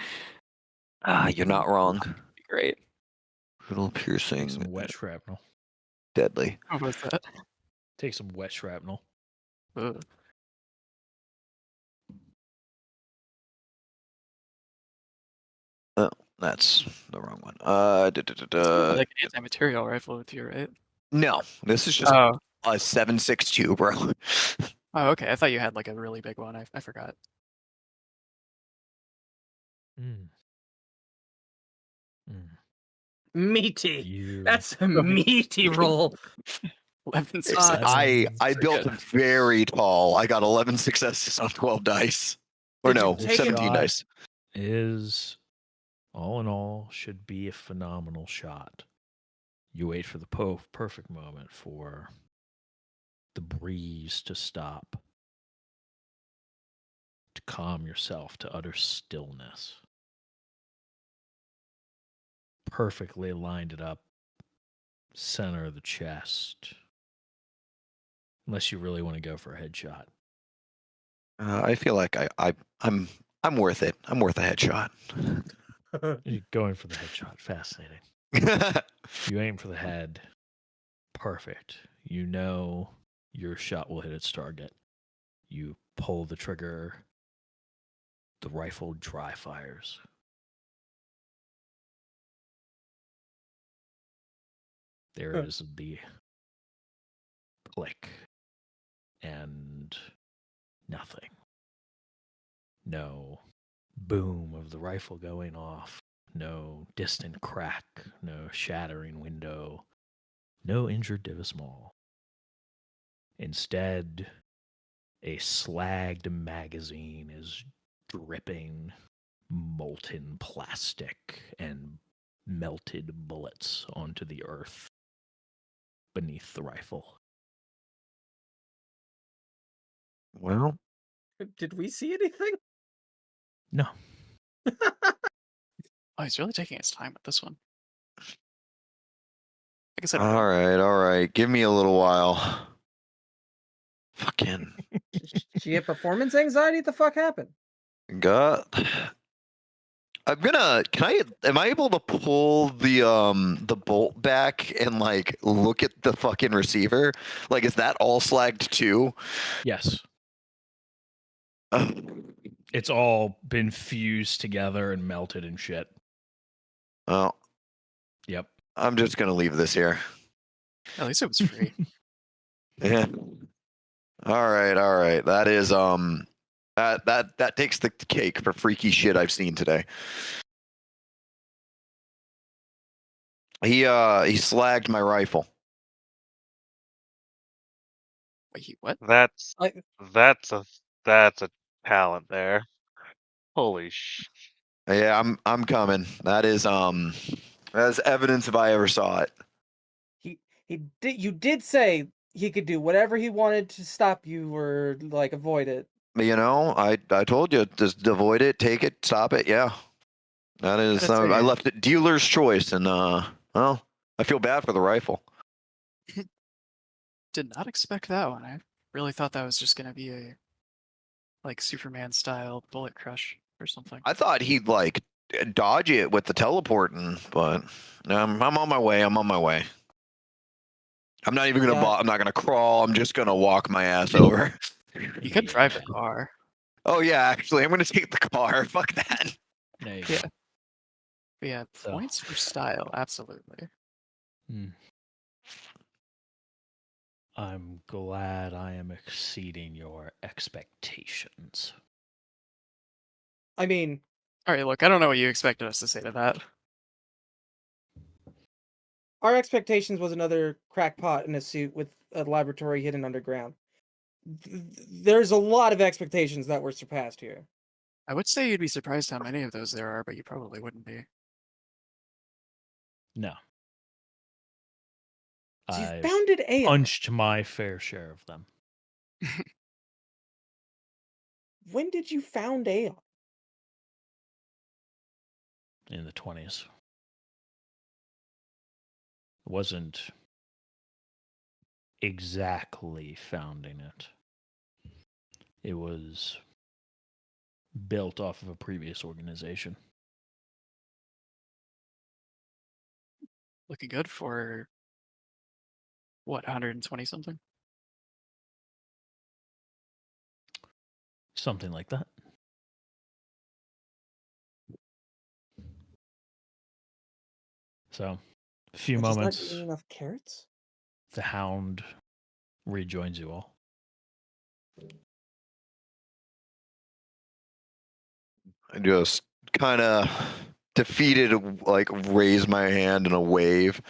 You're not wrong. Be great. Brutal Take piercing, some wet shrapnel. deadly. What was that? Take some wet shrapnel. Ugh. Oh, that's the wrong one. Like an anti-material rifle with you, right? No, this is just Oh. a 7.62, bro. Oh, okay. I thought you had like a really big one. I forgot. Mm. Mm. Meaty. You. That's a meaty roll. 11 Uh, successes. I Pretty built good. very tall. I got 11 successes on 12 dice. Or Did you no, take 17 shot? dice. Is all in all should be a phenomenal shot. You wait for the perfect moment for the breeze to stop, to calm yourself to utter stillness. Perfectly lined it up, center of the chest. Unless you really want to go for a headshot. I feel like I'm worth it. I'm worth a headshot. You're going for the headshot. Fascinating. You aim for the head. Perfect. You know your shot will hit its target. You pull the trigger. The rifle dry fires. There is the click and nothing. No boom of the rifle going off. No distant crack. No shattering window. No injured Divismal. Instead, a slagged magazine is dripping molten plastic and melted bullets onto the earth beneath the rifle. Well, Did we see anything? No. Oh, he's really taking his time with this one. I guess I all right. Give me a little while. Fucking She had performance anxiety? What the fuck happened? God. Am I able to pull the bolt back and like look at the fucking receiver? Like, is that all slagged too? Yes. Oh, It's all been fused together and melted and shit. well, Yep. I'm just gonna leave this here. At least it was free. Yeah. All right. That is that takes the cake for freaky shit I've seen today. He slagged my rifle. Wait, what? That's I, that's a talent there. Holy sh! Yeah, I'm coming. That's evidence if I ever saw it. he did. You did say he could do whatever he wanted to stop you or like avoid it. You know, I told you, just avoid it, take it, stop it. Yeah, that is. Gotta say- I left it dealer's choice, and well, I feel bad for the rifle. Did not expect that one. I really thought that was just gonna be a like Superman style bullet crush or something. I thought he'd like dodge it with the teleporting, but I'm on my way. I'm on my way. I'm not even gonna. Yeah. I'm not gonna crawl. I'm just gonna walk my ass over. You could drive the car. Oh yeah, actually, I'm gonna take the car. Fuck that. There you Yeah. go. But yeah, So- points for style, absolutely. I'm glad I am exceeding your expectations. I mean, All right, look, I don't know what you expected us to say to that. our expectations was another crackpot in a suit with a laboratory hidden underground. There's a lot of expectations that were surpassed here. I would say you'd be surprised how many of those there are, but you probably wouldn't be. No. So you I've founded Aeon. punched my fair share of them. When did you found Aeon? In the 20s. It wasn't exactly founding it. It was built off of a previous organization. Looking good for what, 120 something? Something like that. So, a few I just not moments, getting enough carrots? the hound rejoins you all. I just kind of defeated, like raise my hand in a wave.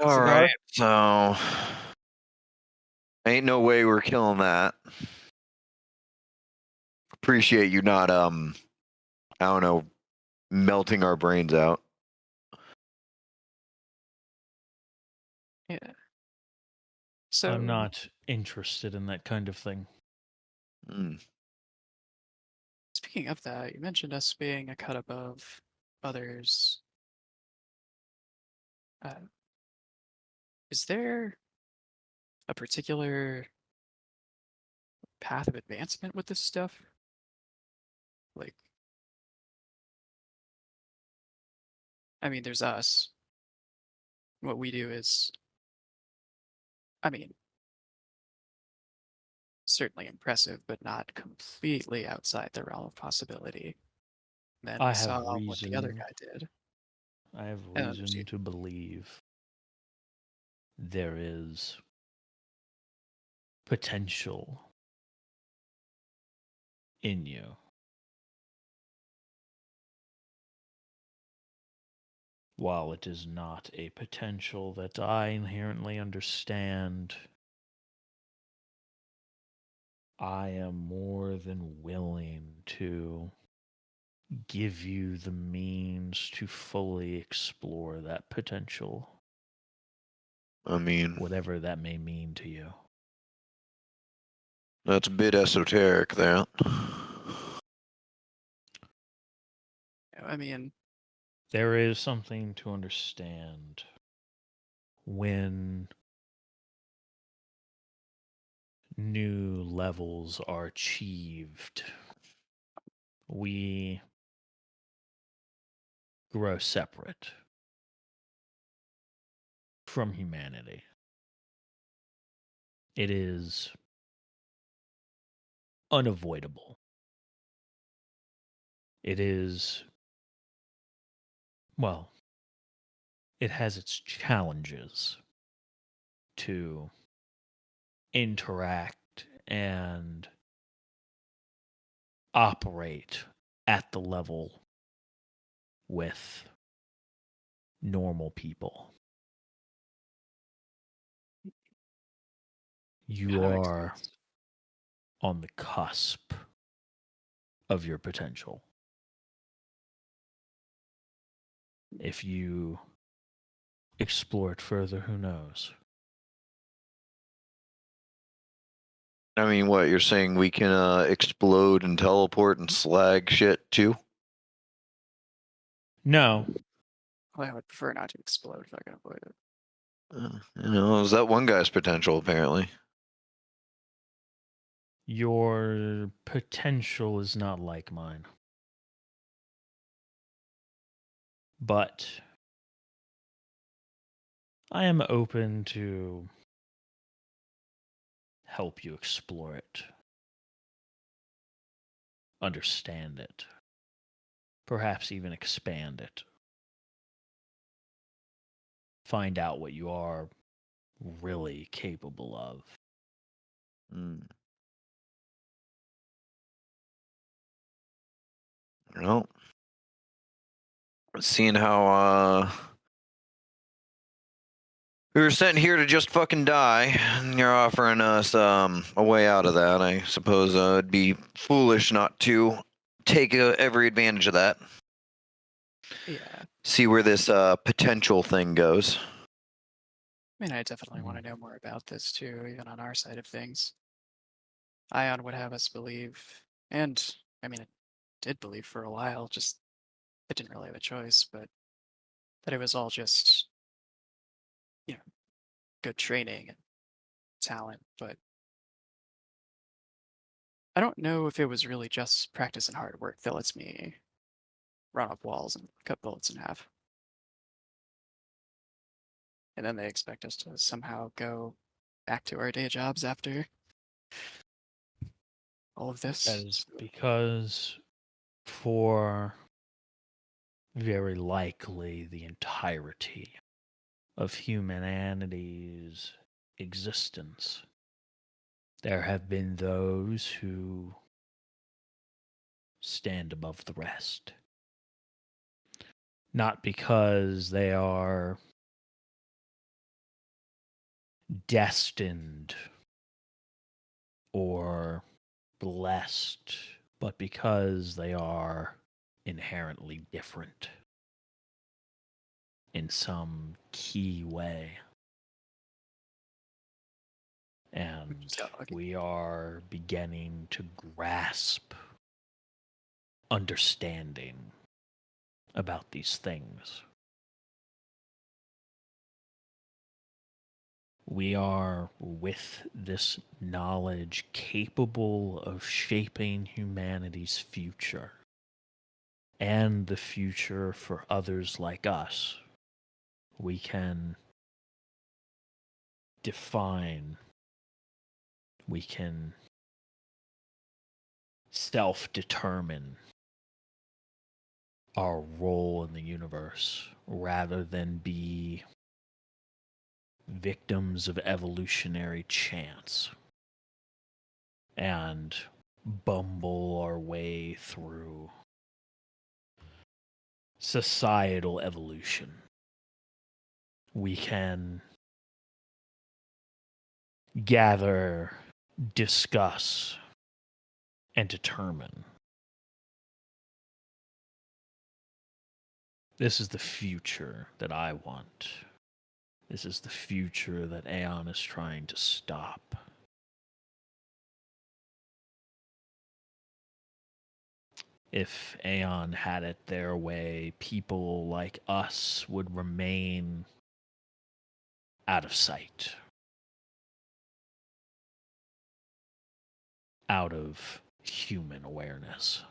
All Cigar? right, so ain't no way we're killing that. Appreciate you not I don't know, melting our brains out. Yeah. So I'm not interested in that kind of thing. speaking of that, you mentioned us being a cut above others. Is there a particular path of advancement with this stuff? Like, I mean, there's us. What we do is, I mean, certainly impressive, but not completely outside the realm of possibility. Then I we have saw what the other reason- guy did. I have And there's reason you. to believe there is potential in you. While it is not a potential that I inherently understand, I am more than willing to give you the means to fully explore that potential, I mean, whatever that may mean to you. that's a bit esoteric there. I mean, There is something to understand when new levels are achieved. We grow separate from humanity. It is unavoidable. It is, well, it has its challenges to interact and operate at the level with normal people. You that makes are sense. on the cusp of your potential. If you explore it further, who knows? I mean, what you're saying? We can explode and teleport and slag shit too? No, Well, I would prefer not to explode if I can avoid it. You know, it was that one guy's potential apparently. Your potential is not like mine. But I am open to help you explore it, understand it, perhaps even expand it. Find out what you are really capable of. Mm. Well, seeing how we were sent here to just fucking die, and you're offering us a way out of that, I suppose it'd be foolish not to take every advantage of that. Yeah. See where this potential thing goes. I mean, I definitely want to know more about this too, even on our side of things. Ion would have us believe, and I mean, it did believe for a while, just it didn't really have a choice, but that it was all just, good training and talent. But I don't know if it was really just practice and hard work that lets me run up walls and cut bullets in half. And then they expect us to somehow go back to our day jobs after all of this. That is because, for very likely the entirety of humanity's existence, there have been those who stand above the rest. Not because they are destined or blessed, but because they are inherently different in some key way. And we are beginning to grasp understanding about these things. We are, with this knowledge, capable of shaping humanity's future and the future for others like us. We can define, we can self-determine our role in the universe rather than be victims of evolutionary chance and bumble our way through societal evolution. We can gather, discuss, and determine. This is the future that I want. This is the future that Aeon is trying to stop. If Aeon had it their way, people like us would remain out of sight, out of human awareness.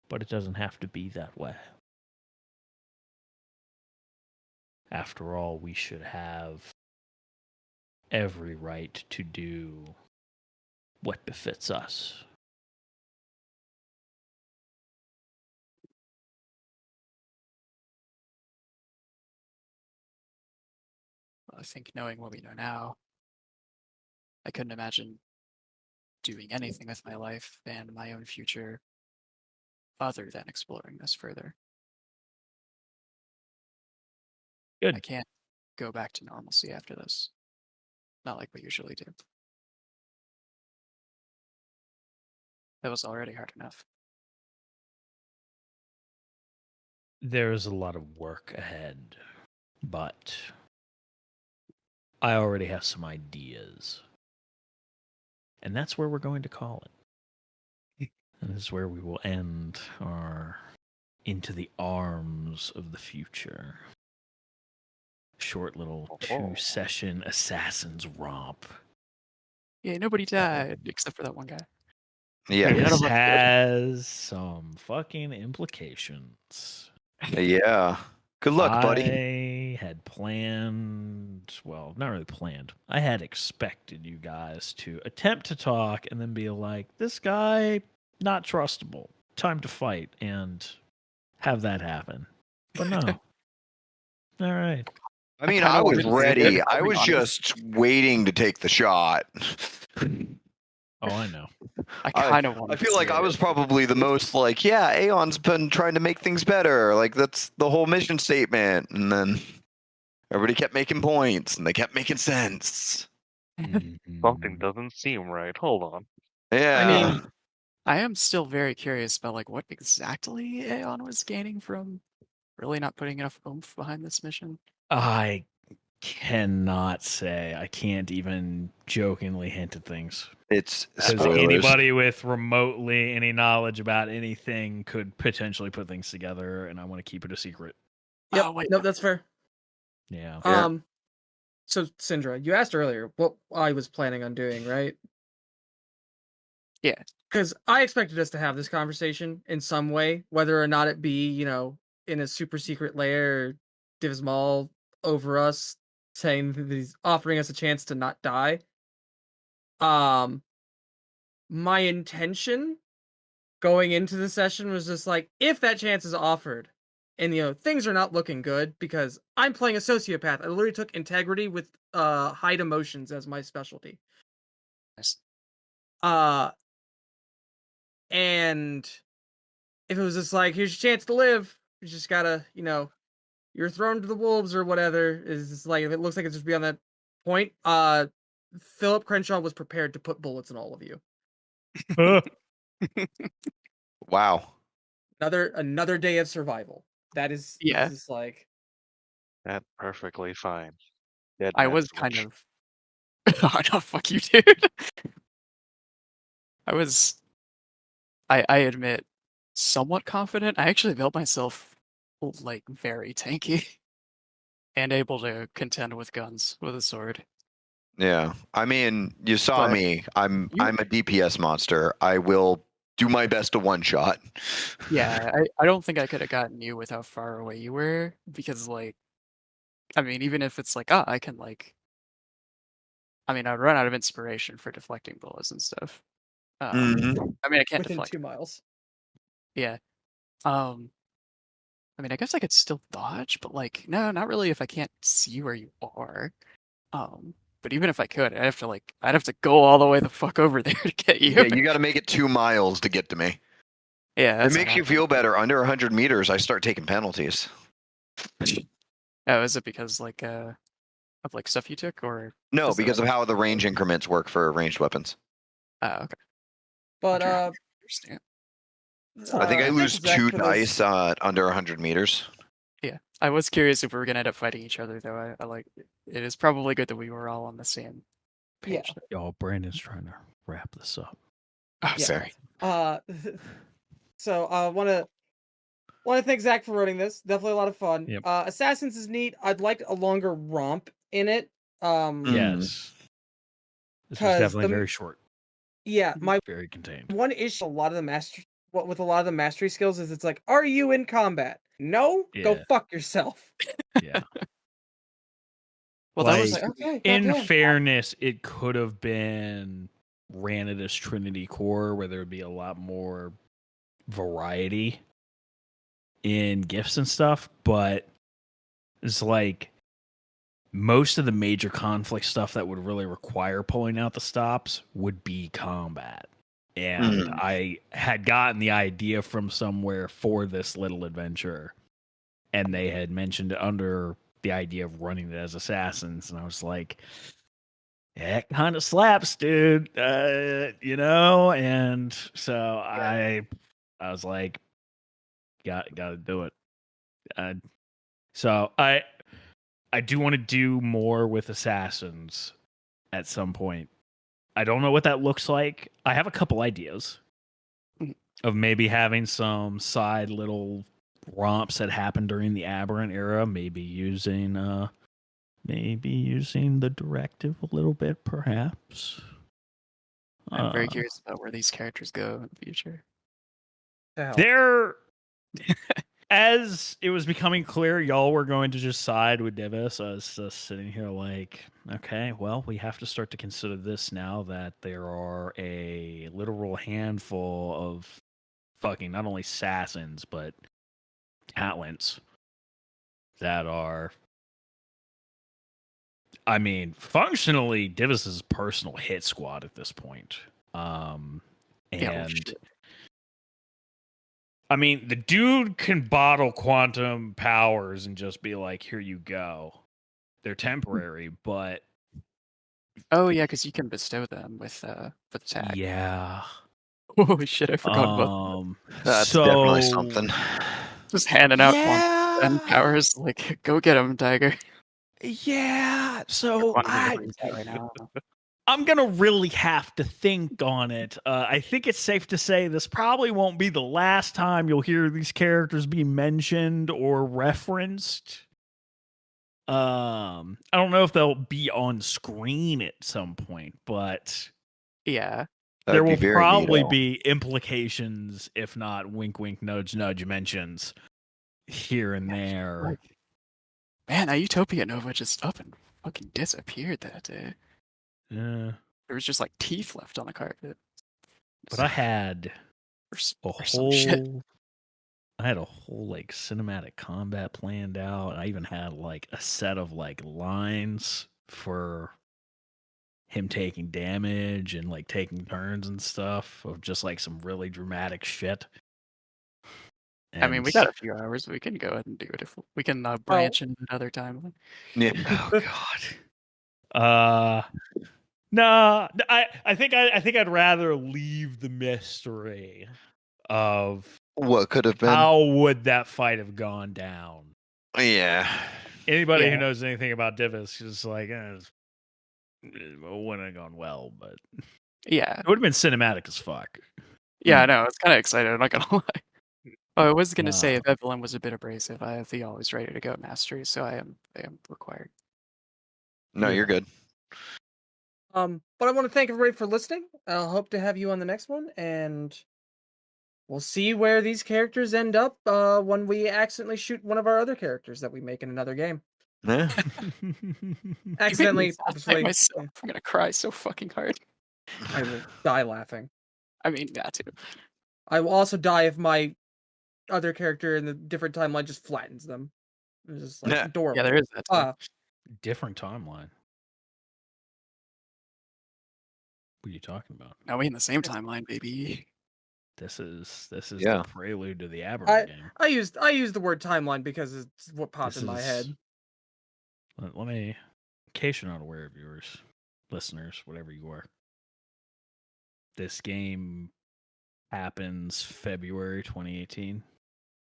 But it doesn't have to be that way. After all, we should have every right to do what befits us. I think knowing what we know now, I couldn't imagine doing anything with my life and my own future other than exploring this further. Good. I can't go back to normalcy after this. Not like we usually do. That was already hard enough. There's a lot of work ahead, but I already have some ideas. And that's where we're going to call it. And this is where we will end our Into the Arms of the Future. short little Oh. 2-session assassins romp. Yeah, nobody died except for that one guy. Yeah. None This of us did. has some fucking implications. Yeah. Good luck, buddy. I had planned, well, not really planned. I had expected you guys to attempt to talk and then be like, this guy, not trustable. Time to fight, and have that happen. But no. All right. I mean, kinda I was wanted to see it, ready. if I'm I being was honest. just waiting to take the shot. Oh, I know. I kind of wanted I to feel like see I it. was probably the most like, yeah, Aeon's been trying to make things better. Like, that's the whole mission statement. And then everybody kept making points and they kept making sense. Something doesn't seem right. Hold on. Yeah. I mean, I am still very curious about like what exactly Aeon was gaining from really not putting enough oomph behind this mission. I cannot say. I can't even jokingly hint at things. It's Because spoilers. anybody with remotely any knowledge about anything could potentially put things together, and I want to keep it a secret. yep, Oh, wait. nope, that's fair. Yeah. Yeah. So Syndra, you asked earlier what I was planning on doing, right? Yeah. Because I expected us to have this conversation in some way, whether or not it be, in a super secret lair, Div Maul over us, saying that he's offering us a chance to not die. My intention going into the session was just like, if that chance is offered, and things are not looking good because I'm playing a sociopath. I literally took integrity with hide emotions as my specialty. Nice. And if it was just like, here's your chance to live, you just gotta, you're thrown to the wolves or whatever, is just like, if it looks like it's just beyond that point, Philip Crenshaw was prepared to put bullets in all of you. Wow. Another day of survival. That is, Yeah. just like, That's perfectly fine. Dead I man was switch. kind of. Oh no, fuck you, dude. I admit, somewhat confident. I actually built myself like very tanky and able to contend with guns with a sword. Yeah. I mean, you saw But me. I'm you- a DPS monster. I will do my best to one shot. Yeah, I don't think I could have gotten you with how far away you were because like, I mean, even if it's like, I can like, I mean, I'd run out of inspiration for deflecting bullets and stuff. Mhm. I mean, I can't within deflect. 2 miles. Yeah. I mean, I guess I could still dodge, but like, no, not really if I can't see where you are. But even if I could, I'd have to go all the way the fuck over there to get you. Yeah, you got to make it 2 miles to get to me. Yeah, It that's makes you feel better. Under 100 meters, I start taking penalties. Oh, is it because like of like stuff you took or? No, Is it because like- of how the range increments work for ranged weapons. Oh, okay. But I'm trying to understand. I think I thanks, lose Zach, 2 for those- dice under 100 meters. Yeah, I was curious if we were gonna end up fighting each other though. I like it is probably good that we were all on the same page. Yeah. Y'all, Brandon's trying to wrap this up. Oh, Yeah. sorry. So I want to thank Zach for running this. Definitely a lot of fun. Yep. Assassins is neat. I'd like a longer romp in it. Yes. This was 'Cause definitely the- very short, Yeah, my very contained. one issue with a lot of the mastery skills is it's like, are you in combat? No, go Yeah. fuck yourself. Yeah. Well, that was Like, Okay, in goddamn. fairness, it could have been ran it as Trinity Core, where there would be a lot more variety in gifts and stuff, but it's like most of the major conflict stuff that would really require pulling out the stops would be combat. And I had gotten the idea from somewhere for this little adventure, and they had mentioned it under the idea of running it as assassins, and I was like, it kind of slaps, dude, and so I was like, gotta do it. So I do want to do more with assassins at some point. I don't know what that looks like. I have a couple ideas of maybe having some side little romps that happened during the Aberrant era, maybe using maybe using the directive a little bit, perhaps. I'm very curious about where these characters go in the future. They're as it was becoming clear, y'all were going to just side with Divis. I was just sitting here like, okay, well, we have to start to consider this now that there are a literal handful of fucking not only assassins but talents that are, I mean, functionally Divis's personal hit squad at this point. And I mean, the dude can bottle quantum powers and just be like, here you go. They're temporary, but Oh yeah, because you can bestow them with the tag. yeah. Oh shit, I forgot about that. That's definitely something. Just handing out quantum powers, like, go get him, Tiger. Yeah. So right now. I'm going to really have to think on it. I think it's safe to say this probably won't be the last time you'll hear these characters be mentioned or referenced. I don't know if they'll be on screen at some point, but yeah, there will probably be implications, if not wink, wink, nudge, nudge mentions here and there. Man, that Utopia Nova just up and fucking disappeared that day. Yeah. There was just like teeth left on the carpet. But I had a whole like cinematic combat planned out. I even had like a set of like lines for him taking damage and like taking turns and stuff of just like some really dramatic shit. And I mean, we got a few hours. We can go ahead and do it if we can branch in another time. Yeah. Oh God. No, I think I'd rather leave the mystery of what could have been. How would that fight have gone down? Yeah. Anybody who knows anything about Divis is like, it wouldn't have gone well, but yeah, it would have been cinematic as fuck. Yeah, I know. I was kind of excited. I'm not gonna lie. Oh, I was gonna say if Evelyn was a bit abrasive, I have the always ready to go mastery, so I am required. No, you're good. But I want to thank everybody for listening. I'll hope to have you on the next one, and we'll see where these characters end up when we accidentally shoot one of our other characters that we make in another game. Yeah. Accidentally, purposefully. Myself. I'm gonna cry so fucking hard. I will die laughing. I mean, that too. I will also die if my other character in the different timeline just flattens them. It's just like adorable. Yeah, there is that too. Different timeline. What are you talking about? Now we in the same timeline, baby. This is the prelude to the Aberrant game. I used the word timeline because it's what popped in my head. Let me, in case you're not aware, viewers, listeners, whatever you are. This game happens February 2018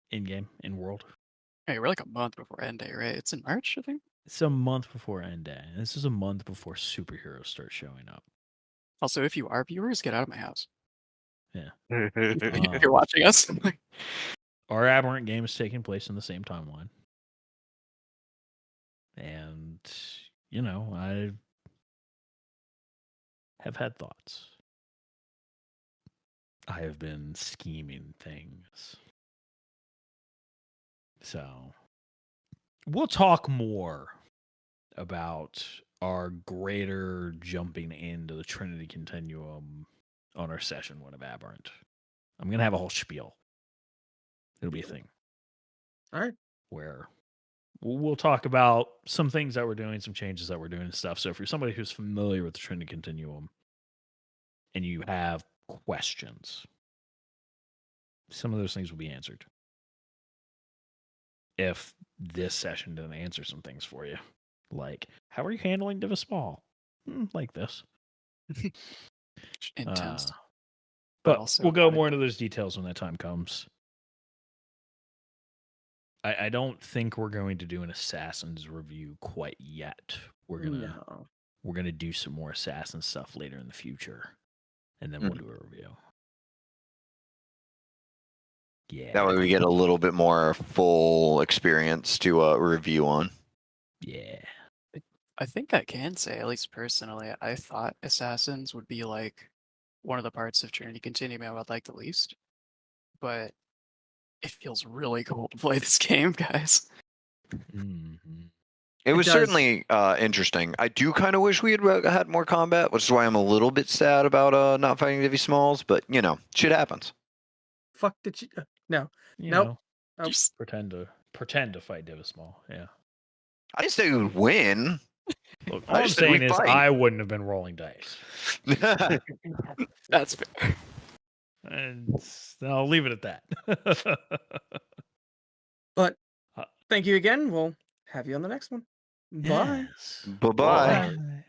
in game, in world. Hey, we're like a month before end day, right? It's in March, I think. It's a month before end day. This is a month before superheroes start showing up. Also, if you are viewers, get out of my house. Yeah. If you're watching us. Our Aberrant game is taking place in the same timeline. And, I have had thoughts. I have been scheming things. So, we'll talk more about our greater jumping into the Trinity Continuum on our session one of Aberrant. I'm going to have a whole spiel. It'll be a thing. All right. Where we'll talk about some things that we're doing, some changes that we're doing and stuff. So if you're somebody who's familiar with the Trinity Continuum and you have questions, some of those things will be answered. If this session didn't answer some things for you, like, how are you handling Divis Ball? Like this. Intense. But we'll go more into those details when that time comes. I don't think we're going to do an Assassin's review quite yet. We're gonna do some more Assassin stuff later in the future, and then we'll do a review. Yeah. That way we get a little bit more full experience to review on. Yeah. I think I can say, at least personally, I thought Assassins would be like one of the parts of Trinity Continuum I would like the least. But it feels really cool to play this game, guys. Mhm. It was does. certainly interesting. I do kind of wish we had more combat, which is why I'm a little bit sad about not fighting Divvy Smalls. But you know, shit happens. Fuck did you? No. You Nope. know, Nope. Just pretend to fight Divismall. Yeah. I didn't say we would win. Look, I all I'm just said we saying is fight. I wouldn't have been rolling dice. that's fair. And I'll leave it at that. But Uh, thank you again. We'll have you on the next one. Bye. Yes. Bye-bye. Bye.